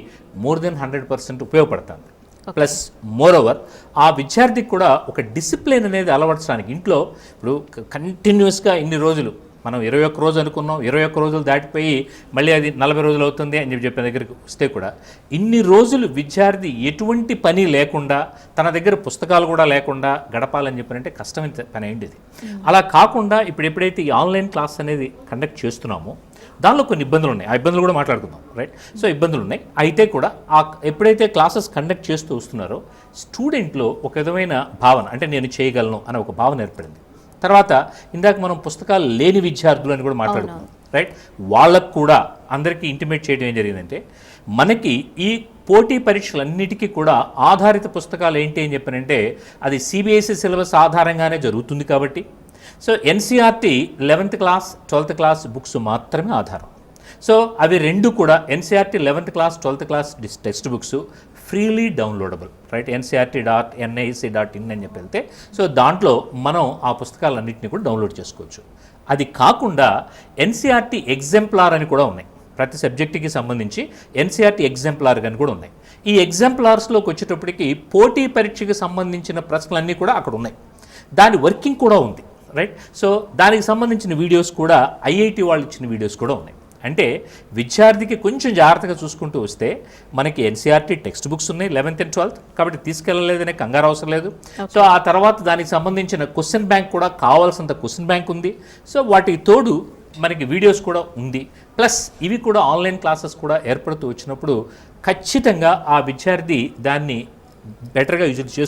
మోర్ దెన్ 100% ఉపయోగపడుతుంది. ప్లస్ మోర్ ఓవర్ ఆ విద్యార్థికి కూడా ఒక డిసిప్లిన్ అనేది అలవర్చడానికి ఇంట్లో ఇప్పుడు కంటిన్యూస్గా ఇన్ని రోజులు మనం 21 రోజు అనుకున్నాం, 21 రోజులు దాటిపోయి మళ్ళీ అది 40 రోజులు అవుతుంది అని చెప్పిన దగ్గరికి వస్తే కూడా ఇన్ని రోజులు విద్యార్థి ఎటువంటి పని లేకుండా తన దగ్గర పుస్తకాలు కూడా లేకుండా గడపాలని చెప్పారంటే కష్టమైన పని అయింది ఇది. అలా కాకుండా ఇప్పుడు ఎప్పుడైతే ఈ ఆన్లైన్ క్లాస్ అనేది కండక్ట్ చేస్తున్నామో దానిలో కొన్ని ఇబ్బందులు ఉన్నాయి. ఆ ఇబ్బందులు కూడా మాట్లాడుకుందాం, రైట్? సో ఇబ్బందులు ఉన్నాయి. అయితే కూడా ఎప్పుడైతే క్లాసెస్ కండక్ట్ చేస్తూ వస్తున్నారో స్టూడెంట్లో ఒక విధమైన భావన, అంటే నేను చేయగలను అనే ఒక భావన ఏర్పడింది. తర్వాత ఇందాక మనం పుస్తకాలు లేని విద్యార్థులు అని కూడా మాట్లాడుకున్నాం, రైట్? వాళ్ళకు కూడా అందరికీ ఇంటిమేట్ చేయడం ఏం జరిగిందంటే మనకి ఈ పోటీ పరీక్షలన్నిటికీ కూడా ఆధారిత పుస్తకాలు ఏంటి అని చెప్పానంటే అది సిబిఎస్ఈ సిలబస్ ఆధారంగానే జరుగుతుంది కాబట్టి so NCERT 11th class 12th class books మాత్రమే ఆధారం. సో అవి రెండు కూడా NCERT 11th class 12th class text books freely downloadable, right? ncrt.nic.in అని చెప్పి వెళ్తే సో దాంట్లో మనం ఆ పుస్తకాలన్నింటినీ కూడా డౌన్లోడ్ చేసుకోవచ్చు. అది కాకుండా ఎన్సీఆర్టీ ఎగ్జాంప్లార్ అని కూడా ఉన్నాయి. ప్రతి సబ్జెక్టుకి సంబంధించి ఎన్సీఆర్టీ ఎగ్జాంప్లార్ అని కూడా ఉన్నాయి. ఈ ఎగ్జాంప్లార్స్లోకి వచ్చేటప్పటికి పోటీ పరీక్షకి సంబంధించిన ప్రశ్నలన్నీ కూడా అక్కడ ఉన్నాయి. దాని వర్కింగ్ కూడా ఉంది, రైట్? సో దానికి సంబంధించిన వీడియోస్ కూడా ఐఐటి వాళ్ళు ఇచ్చిన వీడియోస్ కూడా ఉన్నాయి. అంటే విద్యార్థికి కొంచెం జాగ్రత్తగా చూసుకుంటూ వస్తే మనకి ఎన్సీఆర్టీ టెక్స్ట్ బుక్స్ ఉన్నాయి 11th and 12th కాబట్టి తీసుకెళ్ళలేదనే కంగారు అవసరం లేదు. సో ఆ తర్వాత దానికి సంబంధించిన క్వశ్చన్ బ్యాంక్ కూడా కావాల్సినంత క్వశ్చన్ బ్యాంక్ ఉంది. సో వాటికి తోడు మనకి వీడియోస్ కూడా ఉంది. ప్లస్ ఇవి కూడా ఆన్లైన్ క్లాసెస్ కూడా ఏర్పడుతూ వచ్చినప్పుడు ఖచ్చితంగా ఆ విద్యార్థి దాన్ని బెటర్గా యూజ్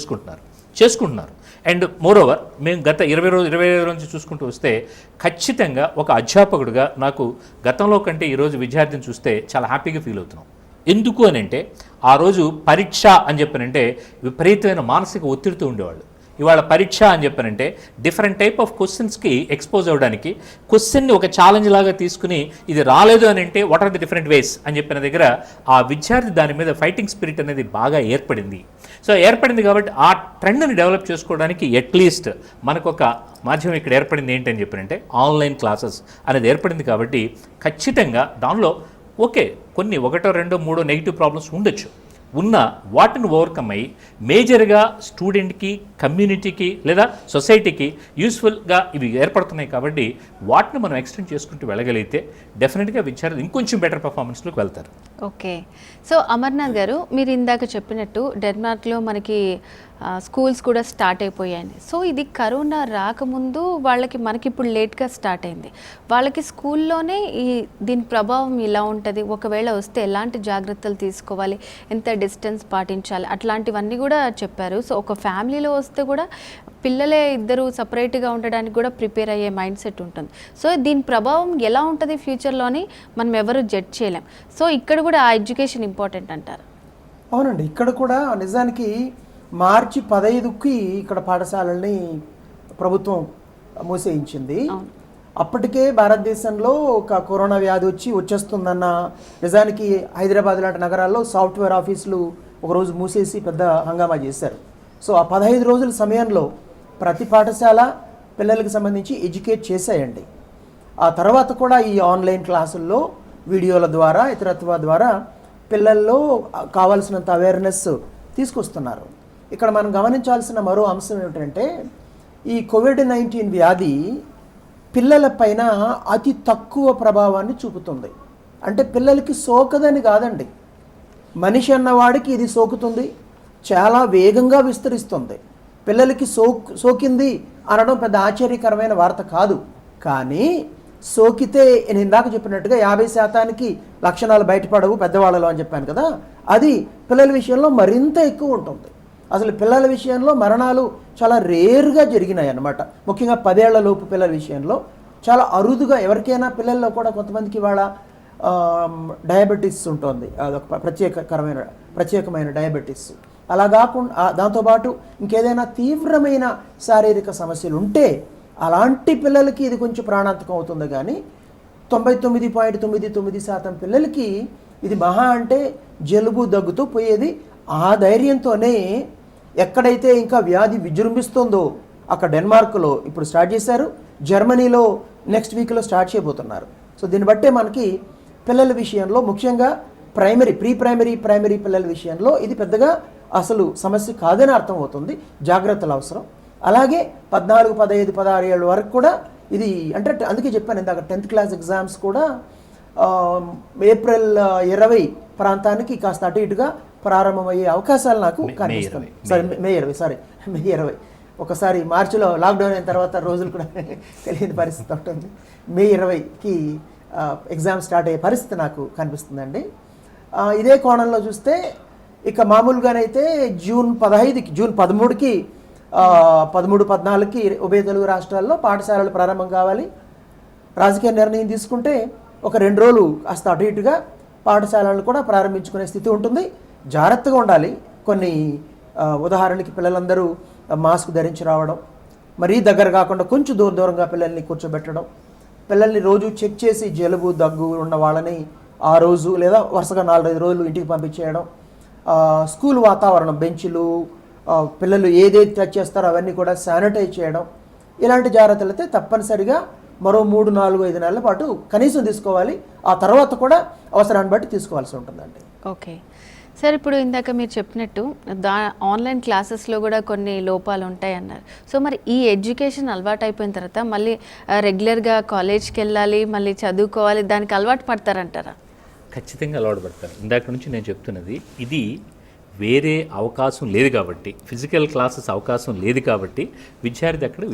చేసుకుంటున్నారు. అండ్ మోరోవర్ మేము గత 25 రోజుల నుంచి చూసుకుంటూ వస్తే ఖచ్చితంగా ఒక అధ్యాపకుడిగా నాకు గతంలో కంటే ఈరోజు విద్యార్థిని చూస్తే చాలా హ్యాపీగా ఫీల్ అవుతున్నాం. ఎందుకు అని అంటే ఆ రోజు పరీక్ష అని చెప్పానంటే విపరీతమైన మానసిక ఒత్తిడితో ఉండేవాళ్ళు. ఇవాళ పరీక్ష అని చెప్పానంటే డిఫరెంట్ టైప్ ఆఫ్ క్వశ్చన్స్కి ఎక్స్పోజ్ అవ్వడానికి క్వశ్చన్ని ఒక ఛాలెంజ్ లాగా తీసుకుని ఇది రాలేదు అని అంటే what are the different ways అని చెప్పిన దగ్గర ఆ విద్యార్థి దాని మీద ఫైటింగ్ స్పిరిట్ అనేది బాగా ఏర్పడింది. సో ఏర్పడింది కాబట్టి ఆ ట్రెండ్ని డెవలప్ చేసుకోవడానికి అట్లీస్ట్ మనకు ఒక మాధ్యమం ఇక్కడ ఏర్పడింది ఏంటని చెప్పారంటే ఆన్లైన్ క్లాసెస్ అనేది ఏర్పడింది. కాబట్టి ఖచ్చితంగా దానిలో ఓకే కొన్ని 1, 2, 3 నెగిటివ్ ప్రాబ్లమ్స్ ఉండొచ్చు. ఉన్న వాటిని ఓవర్కమ్ అయ్యి మేజర్గా స్టూడెంట్కి, కమ్యూనిటీకి లేదా సొసైటీకి యూస్ఫుల్గా ఇవి ఏర్పడుతున్నాయి. కాబట్టి వాటిని మనం ఎక్స్టెండ్ చేసుకుంటూ వెళ్ళగలిగితే డెఫినెట్గా విద్యార్థులు ఇంకొంచెం బెటర్ పర్ఫార్మెన్స్లోకి వెళ్తారు. ఓకే. సో అమర్నాథ్ గారు మీరు ఇందాక చెప్పినట్టు డెన్మార్క్లో మనకి స్కూల్స్ కూడా స్టార్ట్ అయిపోయాయి. సో ఇది కరోనా రాకముందు వాళ్ళకి మనకి ఇప్పుడు లేట్గా స్టార్ట్ అయింది. వాళ్ళకి స్కూల్లోనే దీని ప్రభావం ఇలా ఉంటుంది, ఒకవేళ వస్తే ఎలాంటి జాగ్రత్తలు తీసుకోవాలి, ఎంత డిస్టెన్స్ పాటించాలి, అట్లాంటివన్నీ కూడా చెప్పారు. సో ఒక ఫ్యామిలీలో వస్తే కూడా పిల్లలే ఇద్దరు సపరేట్గా ఉండడానికి కూడా ప్రిపేర్ అయ్యే మైండ్ సెట్ ఉంటుంది. సో దీని ప్రభావం ఎలా ఉంటుంది ఫ్యూచర్లోని మనం ఎవరు జడ్జ్ చేయలేం. సో ఇక్కడ కూడా ఆ ఎడ్యుకేషన్ ఇంపార్టెంట్ అంటారు. అవునండి, ఇక్కడ కూడా నిజానికి మార్చి 15కి ఇక్కడ పాఠశాలల్ని ప్రభుత్వం మూసేయించింది. అప్పటికే భారతదేశంలో ఒక కరోనా వ్యాధి వచ్చేస్తుందన్న నిజానికి హైదరాబాద్ లాంటి నగరాల్లో సాఫ్ట్వేర్ ఆఫీసులు ఒకరోజు మూసేసి పెద్ద హంగామా చేశారు. సో ఆ 15 రోజుల సమయంలో ప్రతి పాఠశాల పిల్లలకి సంబంధించి ఎడ్యుకేట్ చేశాయండి. ఆ తర్వాత కూడా ఈ ఆన్లైన్ క్లాసుల్లో వీడియోల ద్వారా ఇతరత్వ ద్వారా పిల్లల్లో కావాల్సినంత అవేర్నెస్ తీసుకొస్తున్నారు. ఇక్కడ మనం గమనించాల్సిన మరో అంశం ఏమిటంటే ఈ కోవిడ్-19 వ్యాధి పిల్లల పైన అతి తక్కువ ప్రభావాన్ని చూపుతుంది. అంటే పిల్లలకి సోకదని కాదండి, మనిషి అన్నవాడికి ఇది సోకుతుంది, చాలా వేగంగా విస్తరిస్తుంది. పిల్లలకి సోకింది అనడం పెద్ద ఆశ్చర్యకరమైన వార్త కాదు. కానీ సోకితే నేను ఇందాక చెప్పినట్టుగా 50% లక్షణాలు బయటపడవు పెద్దవాళ్ళలో అని చెప్పాను కదా, అది పిల్లల విషయంలో మరింత ఎక్కువ ఉంటుంది. అసలు పిల్లల విషయంలో మరణాలు చాలా రేర్గా జరిగినాయి అన్నమాట. ముఖ్యంగా 10 ఏళ్ల లోపు పిల్లల విషయంలో చాలా అరుదుగా, ఎవరికైనా పిల్లల్లో కూడా కొంతమందికి ఇవాళ డయాబెటీస్ ఉంటుంది, అదొక ప్రత్యేకమైన డయాబెటీస్. అలా కాకుండా దాంతోపాటు ఇంకేదైనా తీవ్రమైన శారీరక సమస్యలు ఉంటే అలాంటి పిల్లలకి ఇది కొంచెం ప్రాణాంతకం అవుతుంది. కానీ 99.99% పిల్లలకి ఇది మహా అంటే జలుబు దగ్గుతూ పోయేది. ఆ ధైర్యంతోనే ఎక్కడైతే ఇంకా వ్యాధి విజృంభిస్తుందో అక్కడ డెన్మార్క్లో ఇప్పుడు స్టార్ట్ చేశారు, జర్మనీలో నెక్స్ట్ వీక్లో స్టార్ట్ చేయబోతున్నారు. సో దీన్ని బట్టే మనకి పిల్లల విషయంలో ముఖ్యంగా ప్రైమరీ పిల్లల విషయంలో ఇది పెద్దగా అసలు సమస్య కాదని అర్థమవుతుంది. జాగ్రత్తలు అవసరం. అలాగే 14, 15, 16 ఏళ్ళ వరకు కూడా ఇది అంటే అందుకే చెప్పాను ఇందాక 10th క్లాస్ ఎగ్జామ్స్ కూడా ఏప్రిల్ 20 ప్రాంతానికి కాస్త అటు ఇటుగా ప్రారంభమయ్యే అవకాశాలు నాకు కనిపిస్తుంది. మే 20 ఒకసారి మార్చిలో లాక్డౌన్ అయిన తర్వాత రోజులు కూడా తెలియని పరిస్థితి ఉంటుంది. మే 20కి ఎగ్జామ్ స్టార్ట్ అయ్యే పరిస్థితి నాకు కనిపిస్తుందండి. ఇదే కోణంలో చూస్తే ఇక మామూలుగానైతే జూన్ 13కి 13-14కి ఉభయ తెలుగు రాష్ట్రాల్లో పాఠశాలలు ప్రారంభం కావాలి. రాజకీయ నిర్ణయం తీసుకుంటే ఒక 2 రోజులు కాస్త అటు ఇటుగా పాఠశాలలను కూడా ప్రారంభించుకునే స్థితి ఉంటుంది. జాగ్రత్తగా ఉండాలి. కొన్ని ఉదాహరణకి పిల్లలందరూ మాస్క్ ధరించి రావడం, మరీ దగ్గర కాకుండా కొంచెం దూరంగా పిల్లల్ని కూర్చోబెట్టడం, పిల్లల్ని రోజు చెక్ చేసి జలుబు దగ్గు ఉన్న వాళ్ళని ఆ రోజు లేదా వరుసగా 4-5 రోజులు ఇంటికి పంపించేయడం, స్కూల్ వాతావరణం బెంచ్లు పిల్లలు ఏదైతే టచ్ చేస్తారో అవన్నీ కూడా శానిటైజ్ చేయడం, ఇలాంటి జాగ్రత్తలు అయితే తప్పనిసరిగా మరో 3-4-5 నెలల పాటు కనీసం తీసుకోవాలి. ఆ తర్వాత కూడా అవసరాన్ని బట్టి తీసుకోవాల్సి ఉంటుందండి. ఓకే సార్, ఇప్పుడు ఇందాక మీరు చెప్పినట్టు ఆన్లైన్ క్లాసెస్లో కూడా కొన్ని లోపాలు ఉంటాయి అన్నారు. సో మరి ఈ ఎడ్యుకేషన్ అలవాటు అయిపోయిన తర్వాత మళ్ళీ రెగ్యులర్గా కాలేజ్కి వెళ్ళాలి, మళ్ళీ చదువుకోవాలి, దానికి అలవాటు పడతారంటారా? ఖచ్చితంగా అలవాటు పడతారు. ఇందాక నుంచి నేను చెప్తున్నది ఇది వేరే అవకాశం లేదు కాబట్టి, ఫిజికల్ క్లాసెస్ అవకాశం లేదు కాబట్టి విద్యార్థి అక్కడ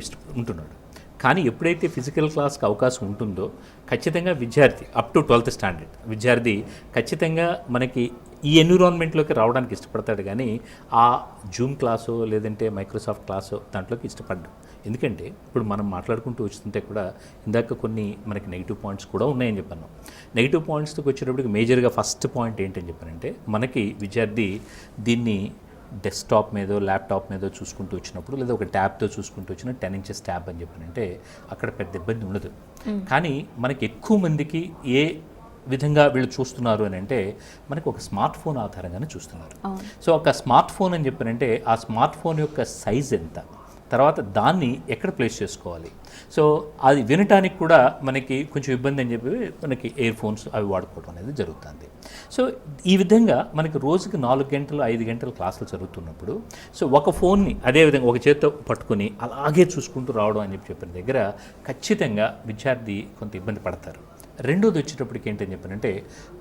ఉంటున్నాడు. కానీ ఎప్పుడైతే ఫిజికల్ క్లాస్కి అవకాశం ఉంటుందో ఖచ్చితంగా విద్యార్థి అప్ టు 12th స్టాండర్డ్ విద్యార్థి ఖచ్చితంగా మనకి ఈ ఎన్విరాన్మెంట్లోకి రావడానికి ఇష్టపడతాడు. కానీ ఆ జూమ్ క్లాసో లేదంటే మైక్రోసాఫ్ట్ క్లాసో దాంట్లోకి ఇష్టపడ్డాడు. ఎందుకంటే ఇప్పుడు మనం మాట్లాడుకుంటూ వస్తుంటే కూడా ఇందాక కొన్ని మనకి నెగిటివ్ పాయింట్స్ కూడా ఉన్నాయని చెప్పాను. నెగిటివ్ పాయింట్స్కి వచ్చేటప్పటికి మేజర్గా ఫస్ట్ పాయింట్ ఏంటని చెప్పానంటే, మనకి విద్యార్థి దీన్ని డెస్క్టాప్ మీదో ల్యాప్టాప్ మీదో చూసుకుంటూ వచ్చినప్పుడు లేదా ఒక ట్యాబ్తో చూసుకుంటూ వచ్చిన 10 inches ట్యాబ్ అని చెప్పానంటే అక్కడ పెద్ద ఇబ్బంది ఉండదు. కానీ మనకి ఎక్కువ మందికి ఏ విధంగా వీళ్ళు చూస్తున్నారు అని అంటే మనకి ఒక స్మార్ట్ ఫోన్ ఆధారంగానే చూస్తున్నారు. సో ఒక స్మార్ట్ ఫోన్ అని చెప్పానంటే ఆ స్మార్ట్ ఫోన్ యొక్క సైజ్ ఎంత, తర్వాత దాన్ని ఎక్కడ ప్లేస్ చేసుకోవాలి, సో అది వినటానికి కూడా మనకి కొంచెం ఇబ్బంది అని చెప్పి మనకి ఇయర్ ఫోన్స్ అవి వాడుకోవడం అనేది జరుగుతుంది. సో ఈ విధంగా మనకి రోజుకి 4 గంటలు 5 గంటల క్లాసులు జరుగుతున్నప్పుడు సో ఒక ఫోన్ని అదేవిధంగా ఒక చేత్తో పట్టుకొని అలాగే చూసుకుంటూ రావడం అని చెప్పిన దగ్గర ఖచ్చితంగా విద్యార్థి కొంత ఇబ్బంది పడతారు. రెండోది వచ్చేటప్పటికి ఏంటని చెప్పానంటే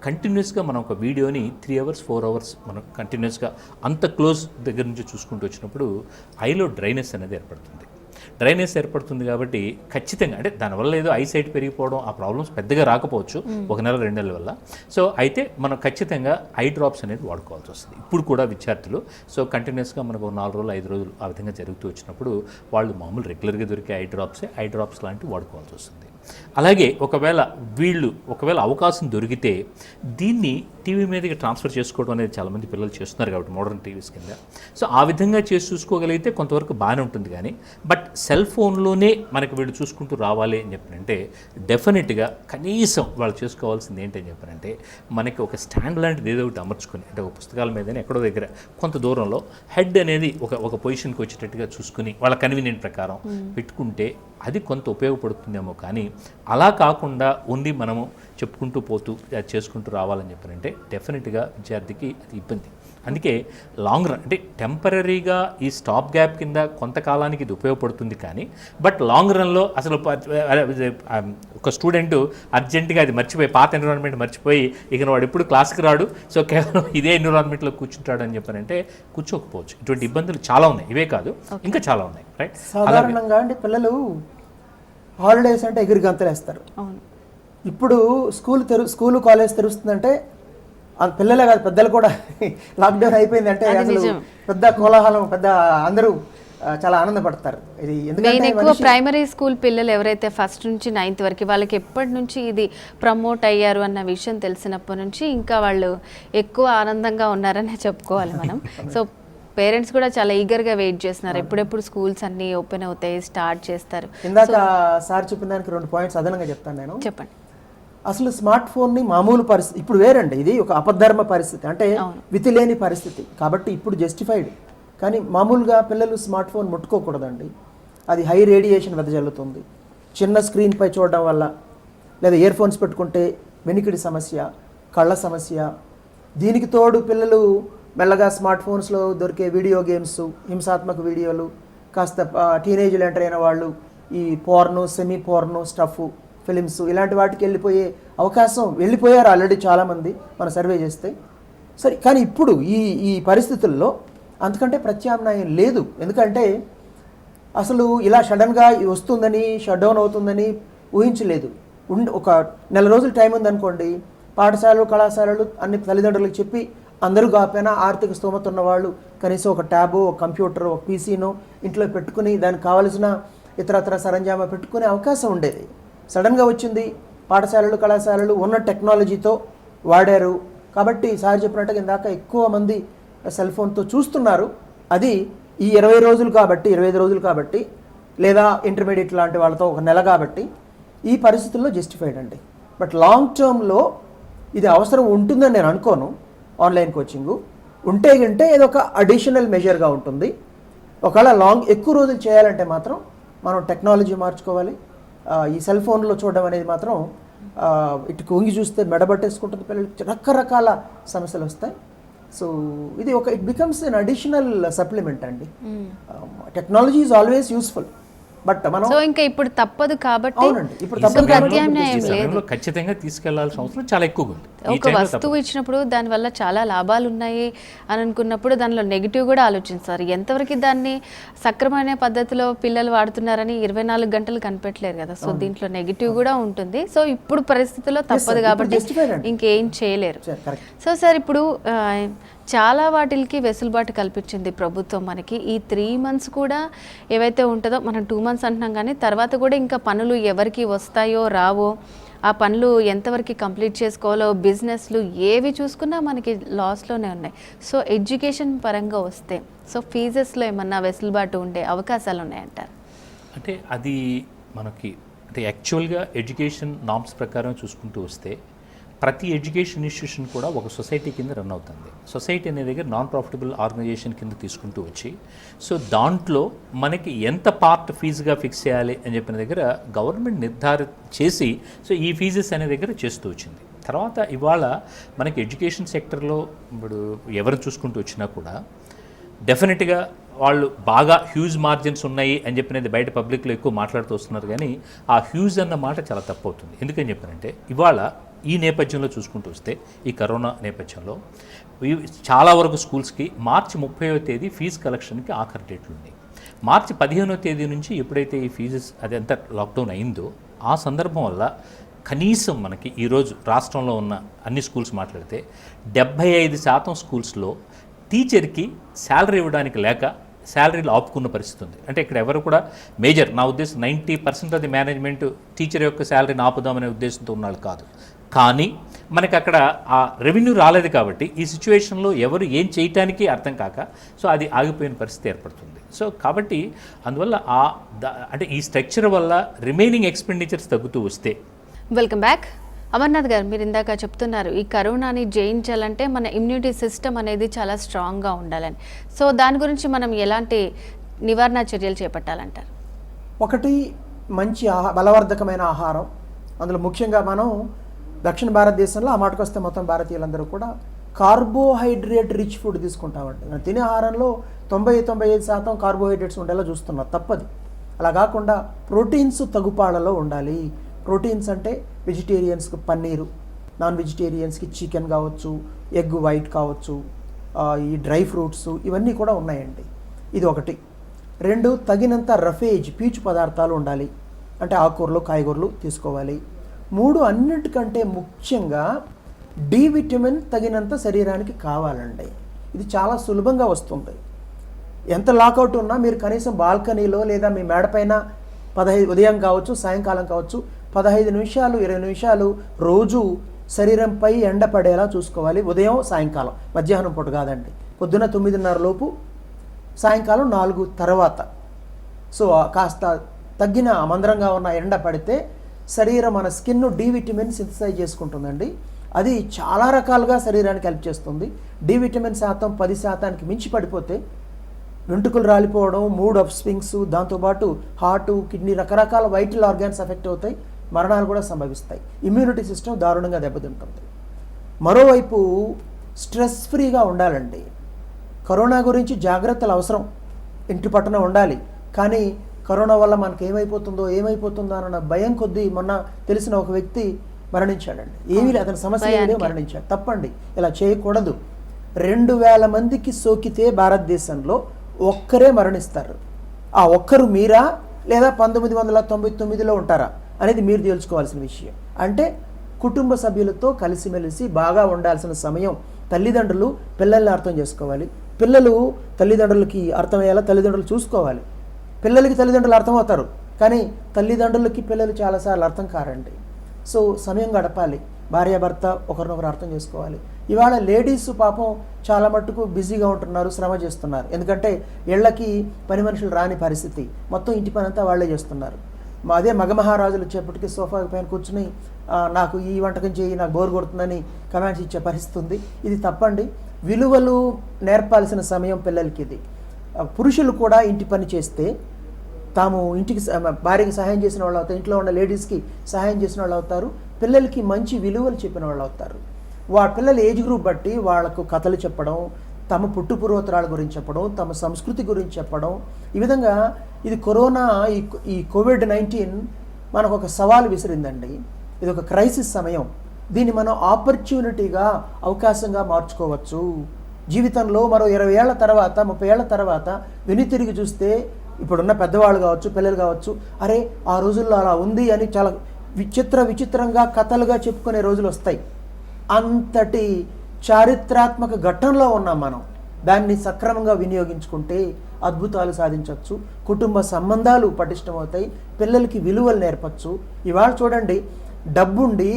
కంటిన్యూస్గా మనం ఒక వీడియోని 3 hours 4 hours మనం కంటిన్యూస్గా అంత క్లోజ్ దగ్గర నుంచి చూసుకుంటూ వచ్చినప్పుడు ఐలో డ్రైనెస్ అనేది ఏర్పడుతుంది కాబట్టి ఖచ్చితంగా అంటే దానివల్ల ఏదో ఐసైట్ పెరిగిపోవడం ఆ ప్రాబ్లమ్స్ పెద్దగా రాకపోవచ్చు 1 నెల 2 నెలల వల్ల. సో అయితే మనం ఖచ్చితంగా ఐ డ్రాప్స్ అనేది వాడుకోవాల్సి వస్తుంది. ఇప్పుడు కూడా విద్యార్థులు సో కంటిన్యూస్గా మనకు 4 రోజులు 5 రోజులు ఆ విధంగా జరుగుతూ వచ్చినప్పుడు వాళ్ళు మామూలు రెగ్యులర్గా దొరికే ఐ డ్రాప్స్ లాంటివి వాడుకోవాల్సి వస్తుంది. అలాగే ఒకవేళ అవకాశం దొరికితే దీన్ని టీవీ మీదకి ట్రాన్స్ఫర్ చేసుకోవడం అనేది చాలామంది పిల్లలు చేస్తున్నారు కాబట్టి మోడర్న్ టీవీస్ కింద. సో ఆ విధంగా చేసి చూసుకోగలిగితే కొంతవరకు బాగానే ఉంటుంది. కానీ బట్ సెల్ ఫోన్లోనే మనకి వీళ్ళు చూసుకుంటూ రావాలి అని చెప్పినంటే డెఫినెట్గా కనీసం వాళ్ళు చేసుకోవాల్సింది ఏంటని చెప్పారంటే మనకి ఒక స్టాండ్ లాంటిది ఏదో ఒకటి అమర్చుకొని అంటే ఒక పుస్తకాల మీదనే ఎక్కడో దగ్గర కొంత దూరంలో హెడ్ అనేది ఒక పొజిషన్కి వచ్చేటట్టుగా చూసుకుని వాళ్ళ కన్వీనియంట్ ప్రకారం పెట్టుకుంటే అది కొంత ఉపయోగపడుతుందేమో. కానీ అలా కాకుండా ఓన్లీ మనము చెప్పుకుంటూ పోతూ చేసుకుంటూ రావాలని చెప్పారంటే డెఫినెట్గా విద్యార్థికి అది ఇబ్బంది. అందుకే లాంగ్ రన్ అంటే టెంపరీగా ఈ స్టాప్ గ్యాప్ కింద కొంతకాలానికి ఇది ఉపయోగపడుతుంది. కానీ బట్ లాంగ్ రన్లో అసలు ఒక స్టూడెంట్ అర్జెంటుగా అది మర్చిపోయి పాత ఎన్విరాన్మెంట్ మర్చిపోయి ఇక వాడు ఎప్పుడు క్లాస్కి రాడు, సో కేవలం ఇదే ఎన్విరాన్మెంట్లో కూర్చుంటాడు అని చెప్పారంటే కూర్చోకపోవచ్చు. ఇటువంటి ఇబ్బందులు చాలా ఉన్నాయి, ఇవే కాదు ఇంకా చాలా ఉన్నాయి. రైట్, సాధారణంగా అంటే పిల్లలు హాలిడేస్ అంటే ఎగిరి గంతలేస్తారు. ఇప్పుడు స్కూల్ కాలేజ్ తెరుస్తుందంటే పిల్లలే కాదు పెద్దలు కూడా లాక్డౌన్ అయిపోయిందంటే అసలు పెద్ద కోలాహలం, పెద్ద అందరూ చాలా ఆనందపడతారు. ఇది ఎందుకంటే ఎక్కువ ప్రైమరీ స్కూల్ పిల్లలు ఎవరైతే ఫస్ట్ నుంచి 9th వరకు వాళ్ళకి ఎప్పటి నుంచి ఇది ప్రమోట్ అయ్యారు అన్న విషయం తెలిసినప్పటి నుంచి ఇంకా వాళ్ళు ఎక్కువ ఆనందంగా ఉన్నారనే చెప్పుకోవాలి మనం. సో పేరెంట్స్ కూడా చాలా ఈగర్గా వెయిట్ చేస్తున్నారు ఎప్పుడెప్పుడు స్కూల్స్ అన్ని ఓపెన్ అవుతాయి, స్టార్ట్ చేస్తారు. ఇందాక సార్ చెప్పిన దానికి 2 points అదనంగా చెప్తాను నేను. చెప్పండి. అసలు స్మార్ట్ ఫోన్ని మామూలు పరిస్థితి ఇప్పుడు వేరండి, ఇది ఒక అపధర్మ పరిస్థితి అంటే వితిలేని పరిస్థితి కాబట్టి ఇప్పుడు జస్టిఫైడ్. కానీ మామూలుగా పిల్లలు స్మార్ట్ ఫోన్ ముట్టుకోకూడదండి, అది హై రేడియేషన్ వెదజల్లుతుంది. చిన్న స్క్రీన్పై చూడడం వల్ల లేదా ఇయర్ ఫోన్స్ పెట్టుకుంటే వెనికిడి సమస్య, కళ్ళ సమస్య, దీనికి తోడు పిల్లలు మెల్లగా స్మార్ట్ ఫోన్స్లో దొరికే వీడియో గేమ్స్, హింసాత్మక వీడియోలు, కాస్త టీనేజ్లు ఎంటర్ అయిన వాళ్ళు ఈ పోర్ను సెమీ పోర్ను స్టఫ్ ఫిలిమ్స్ ఇలాంటి వాటికి వెళ్ళిపోయారు ఆల్రెడీ చాలామంది మన సర్వే చేస్తే. సరే, కానీ ఇప్పుడు ఈ పరిస్థితుల్లో అంతకంటే ప్రత్యామ్నాయం లేదు. ఎందుకంటే అసలు ఇలా సడన్గా వస్తుందని, షట్ డౌన్ అవుతుందని ఊహించలేదు. ఒక నెల రోజులు టైం ఉందనుకోండి, పాఠశాలలు కళాశాలలు అన్ని తల్లిదండ్రులకు చెప్పి అందరూ కాకపోయినా ఆర్థిక స్తోమత ఉన్నవాళ్ళు కనీసం ఒక ట్యాబు, ఒక కంప్యూటర్, ఒక పీసీనో ఇంట్లో పెట్టుకుని దానికి కావలసిన ఇతరత్ర సరంజామా పెట్టుకునే అవకాశం ఉండేది. సడన్గా వచ్చింది, పాఠశాలలు కళాశాలలు ఉన్న టెక్నాలజీతో వాడారు. కాబట్టి సార్ చెప్పినట్టుగా ఇందాక ఎక్కువ మంది సెల్ ఫోన్తో చూస్తున్నారు. అది ఈ 20 రోజులు కాబట్టి, 25 రోజులు కాబట్టి, లేదా ఇంటర్మీడియట్ లాంటి వాళ్ళతో ఒక నెల కాబట్టి ఈ పరిస్థితుల్లో జస్టిఫైడ్ అండి. బట్ లాంగ్ టర్మ్లో ఇది అవసరం ఉంటుందని నేను అనుకోను. ఆన్లైన్ కోచింగు ఉంటే ఏదో ఒక అడిషనల్ మెజర్గా ఉంటుంది. ఒకవేళ ఎక్కువ రోజులు చేయాలంటే మాత్రం మనం టెక్నాలజీ మార్చుకోవాలి. ఈ సెల్ ఫోన్లో చూడడం అనేది మాత్రం ఇటు కొంగి చూస్తే మెడబట్టేసుకుంటుంది, పిల్లలకి రకరకాల సమస్యలు వస్తాయి. సో ఇది it becomes an additional supplement అండి. Technology is always useful, but మనం సో ఇంకా ఇప్పుడు తప్పదు కాబట్టి అవునండి, ఇప్పుడు ప్రత్యామ్నాయం లేదు. ఖచ్చితంగా తీసుకెళ్లాల్సిన అవసరం చాలా ఎక్కువగా ఉంది. ఒక వస్తువు ఇచ్చినప్పుడు దానివల్ల చాలా లాభాలు ఉన్నాయి అని అనుకున్నప్పుడు దానిలో నెగిటివ్ కూడా ఆలోచించారు. ఎంతవరకు దాన్ని సక్రమైన పద్ధతిలో పిల్లలు వాడుతున్నారని 24 గంటలు కనిపెట్టలేరు కదా. సో దీంట్లో నెగిటివ్ కూడా ఉంటుంది. సో ఇప్పుడు పరిస్థితుల్లో తప్పదు కాబట్టి ఇంకేం చేయలేరు. సో సార్, ఇప్పుడు చాలా వాటికి వెసులుబాటు కల్పించింది ప్రభుత్వం మనకి. ఈ 3 months కూడా ఏవైతే ఉంటుందో, మనం 2 months అంటున్నాం కానీ తర్వాత కూడా ఇంకా పనులు ఎవరికి వస్తాయో రావో, ఆ పనులు ఎంతవరకు కంప్లీట్ చేసుకోవాలో, బిజినెస్లు ఏవి చూసుకున్నా మనకి లాస్లోనే ఉన్నాయి. సో ఎడ్యుకేషన్ పరంగా వస్తే సో ఫీజెస్లో ఏమన్నా వెసులుబాటు ఉండే అవకాశాలు ఉన్నాయంటారు? అంటే అది మనకి యాక్చువల్గా ఎడ్యుకేషన్ నామ్స్ ప్రకారం చూసుకుంటూ వస్తే ప్రతి ఎడ్యుకేషన్ ఇన్స్టిట్యూషన్ కూడా ఒక సొసైటీ కింద రన్ అవుతుంది. సొసైటీ అనే దగ్గర నాన్ ప్రాఫిటబుల్ ఆర్గనైజేషన్ కింద తీసుకుంటూ వచ్చి, సో దాంట్లో మనకి ఎంత పార్ట్ ఫీజుగా ఫిక్స్ చేయాలి అని చెప్పిన దగ్గర గవర్నమెంట్ నిర్ధారణ చేసి సో ఈ ఫీజెస్ అనే దగ్గర చేస్తూ వచ్చింది. తర్వాత ఇవాళ మనకి ఎడ్యుకేషన్ సెక్టర్లో ఇప్పుడు ఎవరు చూసుకుంటూ వచ్చినా కూడా డెఫినెట్గా వాళ్ళు బాగా హ్యూజ్ మార్జిన్స్ ఉన్నాయి అని చెప్పినది బయట పబ్లిక్లో ఎక్కువ మాట్లాడుతూ వస్తున్నారు. కానీ ఆ హ్యూజ్ అన్న మాట చాలా తప్పు అవుతుంది. ఎందుకని చెప్పారంటే ఇవాళ ఈ నేపథ్యంలో చూసుకుంటూ వస్తే, ఈ కరోనా నేపథ్యంలో చాలా వరకు స్కూల్స్కి మార్చి 30వ తేదీ ఫీజు కలెక్షన్కి ఆఖరి డేట్లు ఉన్నాయి. మార్చి 15వ తేదీ నుంచి ఎప్పుడైతే ఈ ఫీజెస్ అదంతా లాక్డౌన్ అయిందో ఆ సందర్భం వల్ల కనీసం మనకి ఈరోజు రాష్ట్రంలో ఉన్న అన్ని స్కూల్స్ మాట్లాడితే 75% స్కూల్స్లో టీచర్కి శాలరీ ఇవ్వడానికి లేక శాలరీలు ఆపుకున్న పరిస్థితి ఉంది. అంటే ఇక్కడ ఎవరు కూడా మేజర్, నా ఉద్దేశం 90% ఆఫ్ ది మేనేజ్మెంట్ టీచర్ యొక్క శాలరీని ఆపుదామనే ఉద్దేశంతో ఉన్నాళ్ళు కాదు. కానీ మనకి అక్కడ ఆ రెవెన్యూ రాలేదు కాబట్టి ఈ సిచ్యువేషన్లో ఎవరు ఏం చేయటానికి అర్థం కాక సో అది ఆగిపోయిన పరిస్థితి ఏర్పడుతుంది. సో కాబట్టి అందువల్ల అంటే ఈ స్ట్రక్చర్ వల్ల రిమైనింగ్ ఎక్స్పెండిచర్స్ తగ్గుతూ వస్తే. Welcome back. అమర్నాథ్ గారు, మీరు ఇందాక చెప్తున్నారు ఈ కరోనాని జయించాలంటే మన ఇమ్యూనిటీ సిస్టమ్ అనేది చాలా స్ట్రాంగ్గా ఉండాలని. సో దాని గురించి మనం ఎలాంటి నివారణ చర్యలు చేపట్టాలంటారు? ఒకటి, మంచి బలవర్ధకమైన ఆహారం. అందులో ముఖ్యంగా మనం దక్షిణ భారతదేశంలో ఆ మాటకు వస్తే మొత్తం భారతీయులందరూ కూడా కార్బోహైడ్రేట్ రిచ్ ఫుడ్ తీసుకుంటామండి. మనం తినే ఆహారంలో 90-95% కార్బోహైడ్రేట్స్ ఉండేలా చూస్తున్నాం. తప్పది. అలా కాకుండా ప్రోటీన్స్ తగుపాళ్ళలో ఉండాలి. ప్రోటీన్స్ అంటే వెజిటేరియన్స్కి పన్నీరు, నాన్ వెజిటేరియన్స్కి చికెన్ కావచ్చు, ఎగ్ వైట్ కావచ్చు, ఈ డ్రై ఫ్రూట్స్ ఇవన్నీ కూడా ఉన్నాయండి. ఇది ఒకటి. 2, తగినంత రఫేజ్ పీచు పదార్థాలు ఉండాలి. అంటే ఆకుకూరలు కాయగూరలు తీసుకోవాలి. 3, అన్నిటికంటే ముఖ్యంగా డి విటమిన్ తగినంత శరీరానికి కావాలండి. ఇది చాలా సులభంగా వస్తుంది. ఎంత లాకౌట్ ఉన్నా మీరు కనీసం బాల్కనీలో లేదా మీ మేడపైన 15 ఉదయం కావచ్చు సాయంకాలం కావచ్చు 15 నిమిషాలు 20 నిమిషాలు రోజు శరీరంపై ఎండ పడేలా చూసుకోవాలి. ఉదయం సాయంకాలం, మధ్యాహ్నం పూట కాదండి. పొద్దున 9:30 లోపు, సాయంకాలం 4 తర్వాత. సో కాస్త తగ్గిన మందరంగా ఉన్న ఎండ పడితే శరీరం మన స్కిన్ డి విటమిన్ సింథసైజ్ చేసుకుంటుందండి. అది చాలా రకాలుగా శరీరానికి హెల్ప్ చేస్తుంది. డి విటమిన్ శాతం 10%కి మించి పడిపోతే వెంట్రుకలు రాలిపోవడం, మూడ్ ఆఫ్ స్వింగ్స్, దాంతోపాటు హార్టు, కిడ్నీ, రకరకాల వైటల్ ఆర్గాన్స్ ఎఫెక్ట్ అవుతాయి. మరణాలు కూడా సంభవిస్తాయి. ఇమ్యూనిటీ సిస్టమ్ దారుణంగా దెబ్బతింటుంది. మరోవైపు స్ట్రెస్ ఫ్రీగా ఉండాలండి. కరోనా గురించి జాగ్రత్తలు అవసరం, ఇంటి పట్టున ఉండాలి. కానీ కరోనా వల్ల మనకు ఏమైపోతుందో అన్న భయం కొద్దీ మొన్న తెలిసిన ఒక వ్యక్తి మరణించాడండి. ఏమీ లేదు, అతని సమస్య ఏదో మరణించాడు. తప్పండి, ఇలా చేయకూడదు. 2000 మందికి సోకితే భారతదేశంలో ఒక్కరే మరణిస్తారు. ఆ ఒక్కరు మీరా లేదా 1999లో ఉంటారా అనేది మీరు తెలుసుకోవాల్సిన విషయం. అంటే కుటుంబ సభ్యులతో కలిసిమెలిసి బాగా ఉండాల్సిన సమయం. తల్లిదండ్రులు పిల్లల్ని అర్థం చేసుకోవాలి, పిల్లలు తల్లిదండ్రులకి అర్థమయ్యేలా తల్లిదండ్రులు చూసుకోవాలి. పిల్లలకి తల్లిదండ్రులు అర్థమవుతారు, కానీ తల్లిదండ్రులకి పిల్లలు చాలాసార్లు అర్థం కారండి. సో సమయం గడపాలి, భార్యాభర్త ఒకరినొకరు అర్థం చేసుకోవాలి. ఇవాళ లేడీస్ పాపం చాలా మట్టుకు బిజీగా ఉంటున్నారు, శ్రమ చేస్తున్నారు. ఎందుకంటే ఇళ్లకి పని మనుషులు రాని పరిస్థితి, మొత్తం ఇంటి పని అంతా వాళ్ళే చేస్తున్నారు. అదే మగ మహారాజులు వచ్చేప్పటికీ సోఫా పైన కూర్చుని నాకు ఈ వంటకం చేయి, నాకు బోర్ కొడుతుందని కమాండ్స్ ఇచ్చే పరిస్థితి ఉంది. ఇది తప్పండి. విలువలు నేర్పాల్సిన సమయం పిల్లలకి ఇది. పురుషులు కూడా ఇంటి పని చేస్తే తాము ఇంటికి భార్యకి సహాయం చేసిన వాళ్ళు అవుతారు, ఇంట్లో ఉన్న లేడీస్కి సహాయం చేసిన వాళ్ళు అవుతారు, పిల్లలకి మంచి విలువలు చెప్పిన వాళ్ళు అవుతారు. పిల్లల ఏజ్ గ్రూప్ బట్టి వాళ్ళకు కథలు చెప్పడం, తమ పుట్టుపూర్వోత్తరాల గురించి చెప్పడం, తమ సంస్కృతి గురించి చెప్పడం. ఈ విధంగా ఇది కరోనా, ఈ కోవిడ్-19 మనకు ఒక సవాల్ విసిరిందండి. ఇది ఒక క్రైసిస్ సమయం. దీన్ని మనం ఆపర్చునిటీగా, అవకాశంగా మార్చుకోవచ్చు. జీవితంలో మరో 20 ఏళ్ల తర్వాత, 30 ఏళ్ల తర్వాత వెనుతిరిగి చూస్తే ఇప్పుడున్న పెద్దవాళ్ళు కావచ్చు, పిల్లలు కావచ్చు, అరే ఆ రోజుల్లో అలా ఉంది అని చాలా విచిత్రంగా కథలుగా చెప్పుకునే రోజులు వస్తాయి. అంతటి చారిత్రాత్మక ఘట్టంలో ఉన్నాం మనం. దాన్ని సక్రమంగా వినియోగించుకుంటే అద్భుతాలు సాధించవచ్చు. కుటుంబ సంబంధాలు పటిష్టమవుతాయి, పిల్లలకి విలువలు నేర్పచ్చు. ఇవాళ చూడండి, డబ్బుండి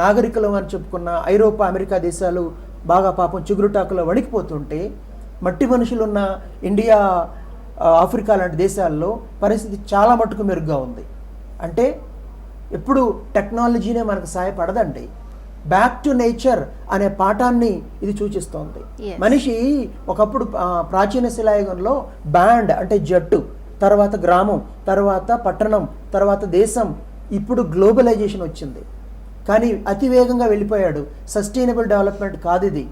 నాగరికులం అని చెప్పుకున్న ఐరోపా, అమెరికా దేశాలు బాగా పాపం చిగురుటాకులో వణికిపోతుంటే, మట్టి మనుషులున్న ఇండియా, ఆఫ్రికా లాంటి దేశాల్లో పరిస్థితి చాలా మట్టుకు మెరుగ్గా ఉంది. అంటే ఎప్పుడు టెక్నాలజీనే మనకు సహాయపడదండి. బ్యాక్ టు నేచర్ అనే పాఠాన్ని ఇది సూచిస్తోంది. మనిషి ఒకప్పుడు ప్రాచీన శిలాయుగంలో బ్యాండ్ అంటే జట్టు, తర్వాత గ్రామం, తర్వాత పట్టణం, తర్వాత దేశం, ఇప్పుడు గ్లోబలైజేషన్ వచ్చింది. కానీ అతి వేగంగా వెళ్ళిపోయాడు. సస్టైనబుల్ డెవలప్మెంట్ కాదు ఇది.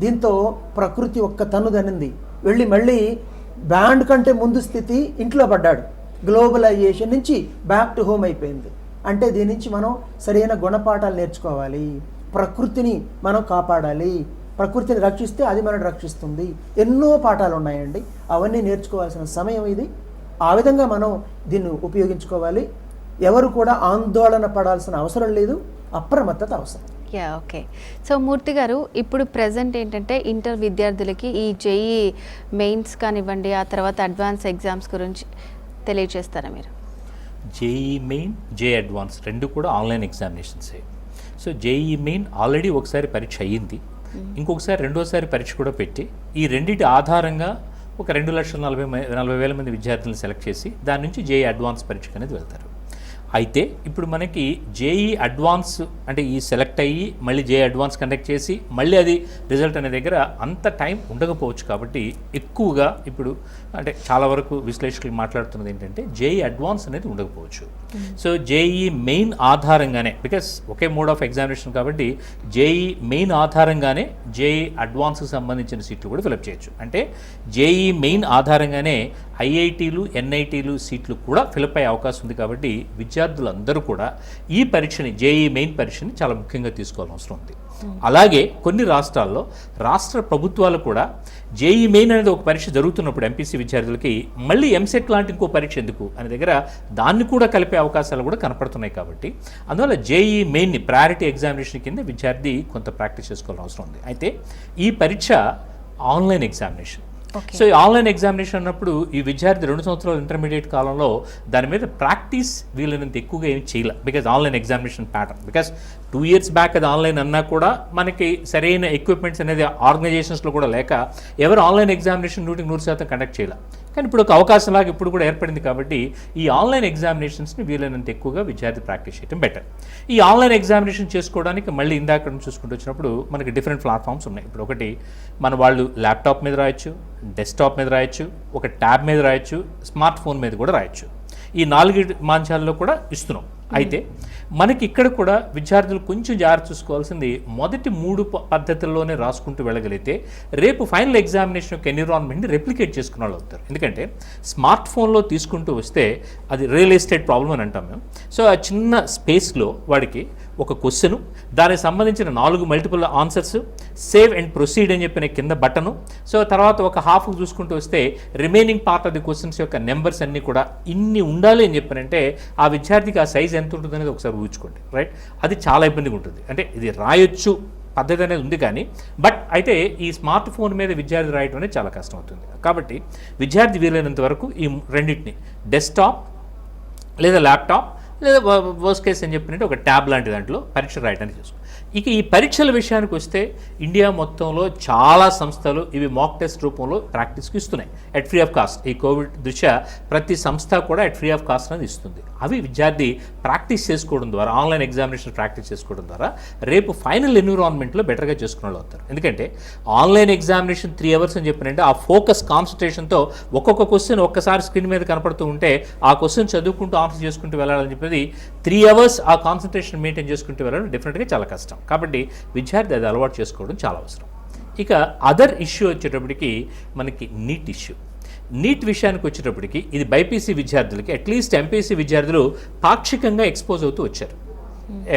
దీంతో ప్రకృతి ఒక్క తన్ను దనింది, వెళ్ళి మళ్ళీ బ్యాండ్ కంటే ముందు స్థితి ఇంట్లో పడ్డాడు. గ్లోబలైజేషన్ నుంచి బ్యాక్ టు హోమ్ అయిపోయింది. అంటే దీని నుంచి మనం సరైన గుణపాఠాలు నేర్చుకోవాలి. ప్రకృతిని మనం కాపాడాలి, ప్రకృతిని రక్షిస్తే అది మనల్ని రక్షిస్తుంది. ఎన్నో పాఠాలు ఉన్నాయండి, అవన్నీ నేర్చుకోవాల్సిన సమయం ఇది. ఆ విధంగా మనం దీన్ని ఉపయోగించుకోవాలి. ఎవరు కూడా ఆందోళన పడాల్సిన అవసరం లేదు, అప్రమత్తత అవసరం. ఓకే. సో మూర్తి గారు, ఇప్పుడు ప్రజెంట్ ఏంటంటే ఇంటర్ విద్యార్థులకి ఈ జేఈ మెయిన్స్ కానివ్వండి, ఆ తర్వాత అడ్వాన్స్ ఎగ్జామ్స్ గురించి తెలియజేస్తారా మీరు? జేఈ మెయిన్, జేఈ అడ్వాన్స్ రెండు కూడా ఆన్లైన్ ఎగ్జామినేషన్సే. సో జేఈ మెయిన్ ఆల్రెడీ ఒకసారి పరీక్ష అయ్యింది, ఇంకొకసారి రెండోసారి పరీక్ష కూడా పెట్టి ఈ రెండింటి ఆధారంగా ఒక 2,40,000 మంది విద్యార్థులను సెలెక్ట్ చేసి దాని నుంచి జేఈ అడ్వాన్స్ పరీక్ష అనేది వెళ్తారు. అయితే ఇప్పుడు మనకి జేఈ అడ్వాన్స్ అంటే ఈ సెలెక్ట్ అయ్యి మళ్ళీ జేఈ అడ్వాన్స్ కండక్ట్ చేసి మళ్ళీ అది రిజల్ట్ అనే దగ్గర అంత టైం ఉండకపోవచ్చు. కాబట్టి ఎక్కువగా ఇప్పుడు అంటే చాలా వరకు విశ్లేషకులు మాట్లాడుతున్నది ఏంటంటే జేఈ అడ్వాన్స్ అనేది ఉండకపోవచ్చు. సో జేఈ మెయిన్ ఆధారంగానే, because okay mode of examination కాబట్టి జేఈ మెయిన్ ఆధారంగానే జేఈ అడ్వాన్స్కి సంబంధించిన సీట్లు కూడా ఫిలప్ చేయొచ్చు. అంటే జేఈ మెయిన్ ఆధారంగానే ఐఐటీలు, ఎన్ఐటీలు సీట్లు కూడా ఫిలప్ అయ్యే అవకాశం ఉంది. కాబట్టి విద్యార్థులందరూ కూడా ఈ పరీక్షని, జేఈ మెయిన్ పరీక్షని చాలా ముఖ్యంగా తీసుకోవాల్సిన అవసరం ఉంది. అలాగే కొన్ని రాష్ట్రాల్లో రాష్ట్ర ప్రభుత్వాలు కూడా జేఈ మెయిన్ అనేది ఒక పరీక్ష జరుగుతున్నప్పుడు ఎంపీసీ విద్యార్థులకి మళ్ళీ ఎంసెట్ లాంటి ఇంకో పరీక్ష ఎందుకు అనే దగ్గర దాన్ని కూడా కలిపే అవకాశాలు కూడా కనపడుతున్నాయి. కాబట్టి అందువల్ల జేఈ మెయిన్ని ప్రయారిటీ ఎగ్జామినేషన్ కింద విద్యార్థి కొంత ప్రాక్టీస్ చేసుకోవాల్సిన అవసరం ఉంది. అయితే ఈ పరీక్ష ఆన్లైన్ ఎగ్జామినేషన్. సో ఈ ఆన్లైన్ ఎగ్జామినేషన్ అన్నప్పుడు ఈ విద్యార్థి 2 సంవత్సరాల ఇంటర్మీడియట్ కాలంలో దాని మీద ప్రాక్టీస్ వీళ్ళనంత ఎక్కువగా ఏం చేయలే, because online examination pattern. Because 2 years back అది ఆన్లైన్ అన్నా కూడా మనకి సరైన ఎక్విప్మెంట్స్ అనేది ఆర్గనైజేషన్స్లో కూడా లేక ఎవరు ఆన్లైన్ ఎగ్జామినేషన్ 100% కండక్ట్ చేయలే. కానీ ఇప్పుడు ఒక అవకాశం లాగా ఇప్పుడు కూడా ఏర్పడింది. కాబట్టి ఈ ఆన్లైన్ ఎగ్జామినేషన్స్ని వీలైనంత ఎక్కువగా విద్యార్థి ప్రాక్టీస్ చేయడం బెటర్. ఈ ఆన్లైన్ ఎగ్జామినేషన్ చేసుకోవడానికి మళ్ళీ ఇందాక చూసుకుంటూ వచ్చినప్పుడు మనకి డిఫరెంట్ ప్లాట్ఫామ్స్ ఉన్నాయి. ఇప్పుడు ఒకటి మన వాళ్ళు ల్యాప్టాప్ మీద రాయొచ్చు, డెస్క్టాప్ మీద రాయొచ్చు, ఒక ట్యాబ్ మీద రాయొచ్చు, స్మార్ట్ ఫోన్ మీద కూడా రాయొచ్చు. ఈ 4 మంచాల్లో కూడా ఇస్తున్నాం. అయితే మనకి ఇక్కడ కూడా విద్యార్థులు కొంచెం జాగ్రత్త చూసుకోవాల్సింది మొదటి 3 పద్ధతుల్లోనే రాసుకుంటూ వెళ్ళగలిగితే రేపు ఫైనల్ ఎగ్జామినేషన్ యొక్క ఎన్విరాన్మెంట్ని రెప్లికేట్ చేసుకున్న వాళ్ళు అవుతారు. ఎందుకంటే స్మార్ట్ ఫోన్లో తీసుకుంటూ వస్తే అది రియల్ ఎస్టేట్ ప్రాబ్లం అని అంటాం మేము. సో ఆ చిన్న స్పేస్లో వాడికి ఒక క్వశ్చను, దానికి సంబంధించిన 4 multiple answers, save and proceed అని చెప్పిన కింద బటను, సో తర్వాత ఒక హాఫ్ చూసుకుంటూ వస్తే remaining part of the questions యొక్క నెంబర్స్ అన్నీ కూడా ఇన్ని ఉండాలి అని చెప్పారంటే ఆ విద్యార్థికి ఆ సైజ్ ఎంత ఉంటుంది అనేది ఒకసారి ఊహించుకోండి, రైట్? అది చాలా ఇబ్బందిగా ఉంటుంది. అంటే ఇది రాయొచ్చు పద్ధతి అనేది ఉంది కానీ బట్ అయితే ఈ స్మార్ట్ ఫోన్ మీద విద్యార్థి రాయటం అనేది చాలా కష్టం అవుతుంది. కాబట్టి విద్యార్థి వీలైనంత వరకు ఈ రెండింటిని డెస్క్టాప్ లేదా ల్యాప్టాప్ లేదా వర్స్ట్ కేస్ అని చెప్పినట్టు ఒక ట్యాబ్ లాంటి దాంట్లో పరీక్ష రాయడానికి చేసుకో. ఇక ఈ పరీక్షల విషయానికి వస్తే ఇండియా మొత్తంలో చాలా సంస్థలు ఇవి మాక్ టెస్ట్ రూపంలో ప్రాక్టీస్కి ఇస్తున్నాయి అట్ ఫ్రీ ఆఫ్ కాస్ట్. ఈ కోవిడ్ దృష్ట్యా ప్రతి సంస్థ కూడా అట్ ఫ్రీ ఆఫ్ కాస్ట్ అనేది ఇస్తుంది. అవి విద్యార్థి ప్రాక్టీస్ చేసుకోవడం ద్వారా, ఆన్లైన్ ఎగ్జామినేషన్ ప్రాక్టీస్ చేసుకోవడం ద్వారా రేపు ఫైనల్ ఎన్విరాన్మెంట్లో బెటర్గా చేసుకునే వాళ్ళు అవుతారు. ఎందుకంటే ఆన్లైన్ ఎగ్జామినేషన్ 3 అవర్స్ అని చెప్పినంటే ఆ ఫోకస్ కాన్సన్ట్రేషన్తో ఒక్కొక్క క్వశ్చన్ ఒక్కసారి స్క్రీన్ మీద కనపడుతూ ఉంటే ఆ క్వశ్చన్ చదువుకుంటూ ఆన్సర్ చేసుకుంటూ వెళ్ళాలని చెప్పేది 3 అవర్స్ ఆ కాన్సన్ట్రేషన్ మెయింటైన్ చేసుకుంటూ వెళ్ళడం డెఫినెట్గా చాలా కష్టం. కాబట్టి విద్యార్థి అది అలవాటు చేసుకోవడం చాలా అవసరం. ఇక అదర్ ఇష్యూ వచ్చేటప్పటికి మనకి నీట్ ఇష్యూ. నీట్ విషయానికి వచ్చేటప్పటికి ఇది బైపీసీ విద్యార్థులకి అట్లీస్ట్ ఎంపీసీ విద్యార్థులు పాక్షికంగా ఎక్స్పోజ్ అవుతూ వచ్చారు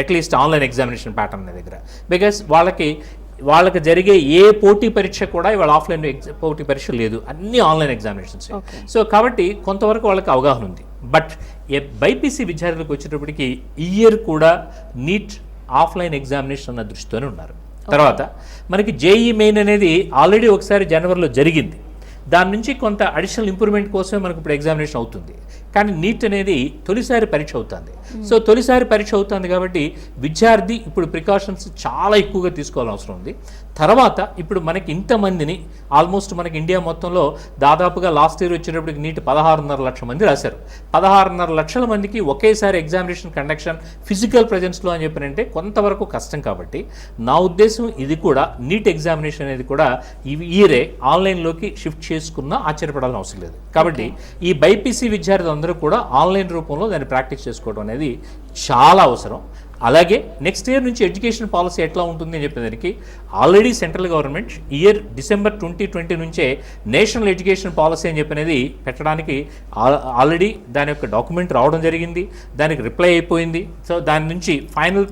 అట్లీస్ట్ ఆన్లైన్ ఎగ్జామినేషన్ ప్యాటర్న్ దగ్గర. బికాస్ వాళ్ళకి జరిగే ఏ పోటీ పరీక్ష కూడా ఇవాళ ఆఫ్లైన్ పోటీ పరీక్ష లేదు, అన్ని ఆన్లైన్ ఎగ్జామినేషన్స్. సో కాబట్టి కొంతవరకు వాళ్ళకి అవగాహన ఉంది. బట్ బైపీసీ విద్యార్థులకు వచ్చేటప్పటికి ఇయర్ కూడా నీట్ ఆఫ్లైన్ ఎగ్జామినేషన్ అన్న దృష్టితోనే ఉన్నారు. తర్వాత మనకి జేఈ మెయిన్ అనేది ఆల్రెడీ ఒకసారి జనవరిలో జరిగింది. దాని నుంచి కొంత అడిషనల్ ఇంప్రూవ్మెంట్ కోసమే మనకు ఇప్పుడు ఎగ్జామినేషన్ అవుతుంది. కానీ నీట్ అనేది తొలిసారి పరీక్ష అవుతుంది. సో తొలిసారి పరీక్ష అవుతుంది కాబట్టి విద్యార్థి ఇప్పుడు ప్రికాషన్స్ చాలా ఎక్కువగా తీసుకోవాల్సిన అవసరం ఉంది. తర్వాత ఇప్పుడు మనకి ఇంతమందిని ఆల్మోస్ట్ మనకి ఇండియా మొత్తంలో దాదాపుగా లాస్ట్ ఇయర్ వచ్చేటప్పటికి నీట్ 16.5 లక్షల మంది రాశారు. 16.5 లక్షల మందికి ఒకేసారి ఎగ్జామినేషన్ కండక్షన్ ఫిజికల్ ప్రెజెన్స్లో అని చెప్పినంటే కొంతవరకు కష్టం. కాబట్టి నా ఉద్దేశం ఇది కూడా నీట్ ఎగ్జామినేషన్ అనేది కూడా ఈ ఇయరే ఆన్లైన్లోకి షిఫ్ట్ చేసుకున్నా ఆశ్చర్యపడాల్సిన అవసరం లేదు. కాబట్టి ఈ బైపీసీ విద్యార్థులు అందరూ కూడా ఆన్లైన్ రూపంలో దాన్ని ప్రాక్టీస్ చేసుకోవడం అనేది చాలా అవసరం. అలాగే నెక్స్ట్ ఇయర్ నుంచి ఎడ్యుకేషన్ పాలసీ ఎట్లా ఉంటుంది అని చెప్పేదానికి already central government year December 2020 నుంచే నేషనల్ ఎడ్యుకేషన్ పాలసీ అని చెప్పినది పెట్టడానికి ఆల్రెడీ దాని యొక్క డాక్యుమెంట్ రావడం జరిగింది, దానికి రిప్లై అయిపోయింది. సో దాని నుంచి ఫైనల్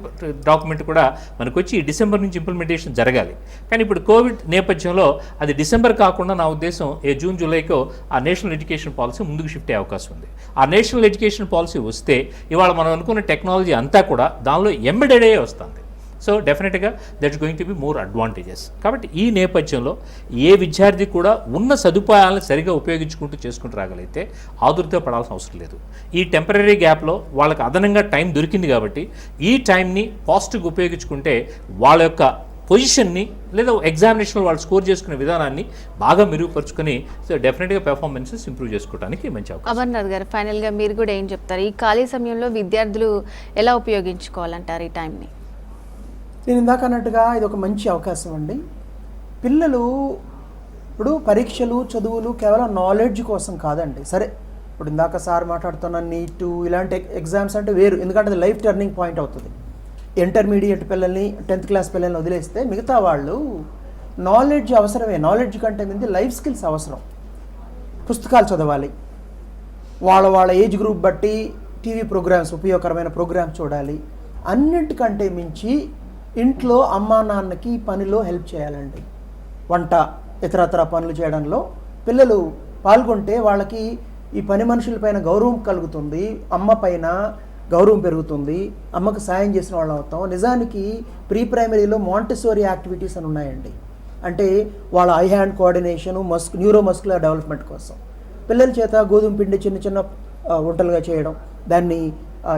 డాక్యుమెంట్ కూడా మనకు వచ్చి డిసెంబర్ నుంచి ఇంప్లిమెంటేషన్ జరగాలి. కానీ ఇప్పుడు కోవిడ్ నేపథ్యంలో అది డిసెంబర్ కాకుండా నా ఉద్దేశం జూన్ జూలైకో ఆ నేషనల్ ఎడ్యుకేషన్ పాలసీ ముందుకు షిఫ్ట్ అయ్యే అవకాశం ఉంది. ఆ నేషనల్ ఎడ్యుకేషన్ పాలసీ వస్తే ఇవాళ మనం అనుకున్న టెక్నాలజీ అంతా కూడా దానిలో ఎంబెడెడ్ అయ్యే వస్తుంది. సో డెఫినెట్గా that's going to be more advantages. కాబట్టి ఈ నేపథ్యంలో ఏ విద్యార్థి కూడా ఉన్న సదుపాయాలను సరిగా ఉపయోగించుకుంటూ చేసుకుంటూ రాగలిగితే ఆదుర్తో పడాల్సిన అవసరం లేదు. ఈ టెంపరీ గ్యాప్లో వాళ్ళకి అదనంగా టైం దొరికింది కాబట్టి ఈ టైంని పాజిటివ్గా ఉపయోగించుకుంటే వాళ్ళ యొక్క పొజిషన్ని లేదా ఎగ్జామినేషన్లో వాళ్ళు స్కోర్ చేసుకునే విధానాన్ని బాగా మెరుగుపరుచుకొని సో డెఫినెట్గా పెర్ఫార్మెన్సెస్ ఇంప్రూవ్ చేసుకోవడానికి మంచి అవకాశం. అమర్నాథ్ గారు, ఫైనల్గా మీరు కూడా ఏం చెప్తారు? ఈ ఖాళీ సమయంలో విద్యార్థులు ఎలా ఉపయోగించుకోవాలంటారు ఈ టైంని? నేను ఇందాక అన్నట్టుగా ఇది ఒక మంచి అవకాశం అండి. పిల్లలు ఇప్పుడు పరీక్షలు చదువులు కేవలం నాలెడ్జ్ కోసం కాదండి. సరే ఇప్పుడు ఇందాక సార్ మాట్లాడుతున్న నీటు ఇలాంటి ఎగ్జామ్స్ అంటే వేరు, ఎందుకంటే అది లైఫ్ టర్నింగ్ పాయింట్ అవుతుంది. ఇంటర్మీడియట్ పిల్లల్ని 10th క్లాస్ పిల్లల్ని వదిలేస్తే మిగతా వాళ్ళు నాలెడ్జ్ అవసరమే. నాలెడ్జ్ కంటే ముందు లైఫ్ స్కిల్స్ అవసరం. పుస్తకాలు చదవాలి, వాళ్ళ ఏజ్ గ్రూప్ బట్టి టీవీ ప్రోగ్రామ్స్, ఉపయోగకరమైన ప్రోగ్రామ్స్ చూడాలి. అన్నిటికంటే మించి ఇంట్లో అమ్మా నాన్నకి పనిలో హెల్ప్ చేయాలండి. వంట ఇతరత్ర పనులు చేయడంలో పిల్లలు పాల్గొంటే వాళ్ళకి ఈ పని మనుషుల పైన గౌరవం కలుగుతుంది, అమ్మ పైన గౌరవం పెరుగుతుంది, అమ్మకు సాయం చేసిన వాళ్ళు అవుతాం. నిజానికి ప్రీ ప్రైమరీలో మాంటెసోరీ యాక్టివిటీస్ అని ఉన్నాయండి. అంటే వాళ్ళ I hand coordination, neuromuscular development కోసం పిల్లల చేత గోధుమ పిండి చిన్న చిన్న వంటలుగా చేయడం, దాన్ని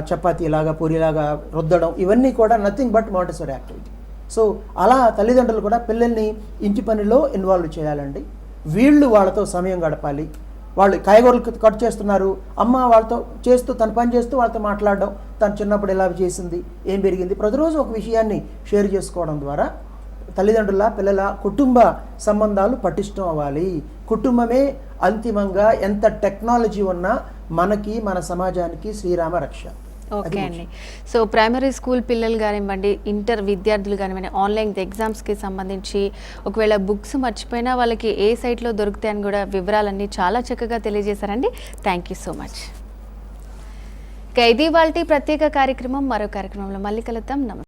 చపాతీలాగా పూరిలాగా రుద్దడం, ఇవన్నీ కూడా నథింగ్ బట్ మాంటెసోరీ యాక్టివిటీ. సో అలా తల్లిదండ్రులు కూడా పిల్లల్ని ఇంటి పనిలో ఇన్వాల్వ్ చేయాలండి. వీళ్ళు వాళ్ళతో సమయం గడపాలి. వాళ్ళు కాయగూరలు కట్ చేస్తున్నారు, అమ్మ వాళ్ళతో చేస్తూ తన పని చేస్తూ వాళ్ళతో మాట్లాడడం, తను చిన్నప్పుడు ఎలా చేసింది, ఏం పెరిగింది, ప్రతిరోజు ఒక విషయాన్ని షేర్ చేసుకోవడం ద్వారా తల్లిదండ్రుల పిల్లల కుటుంబ సంబంధాలు పటిష్టం అవ్వాలి. కుటుంబమే అంతిమంగా ఎంత టెక్నాలజీ ఉన్నా మనకి మన సమాజానికి శ్రీరామ రక్ష. ఓకే అండి. సో ప్రైమరీ స్కూల్ పిల్లలు కానివ్వండి, ఇంటర్ విద్యార్థులు కానివ్వండి, ఆన్లైన్ ఎగ్జామ్స్కి సంబంధించి ఒకవేళ బుక్స్ మర్చిపోయినా వాళ్ళకి ఏ సైట్లో దొరుకుతాయని కూడా వివరాలన్నీ చాలా చక్కగా తెలియజేశారండి. Thank you so much. ఇక ఇది వాళ్ళ ప్రత్యేక కార్యక్రమం. మరో కార్యక్రమంలో మళ్ళీ కలుద్దాం. నమస్తే.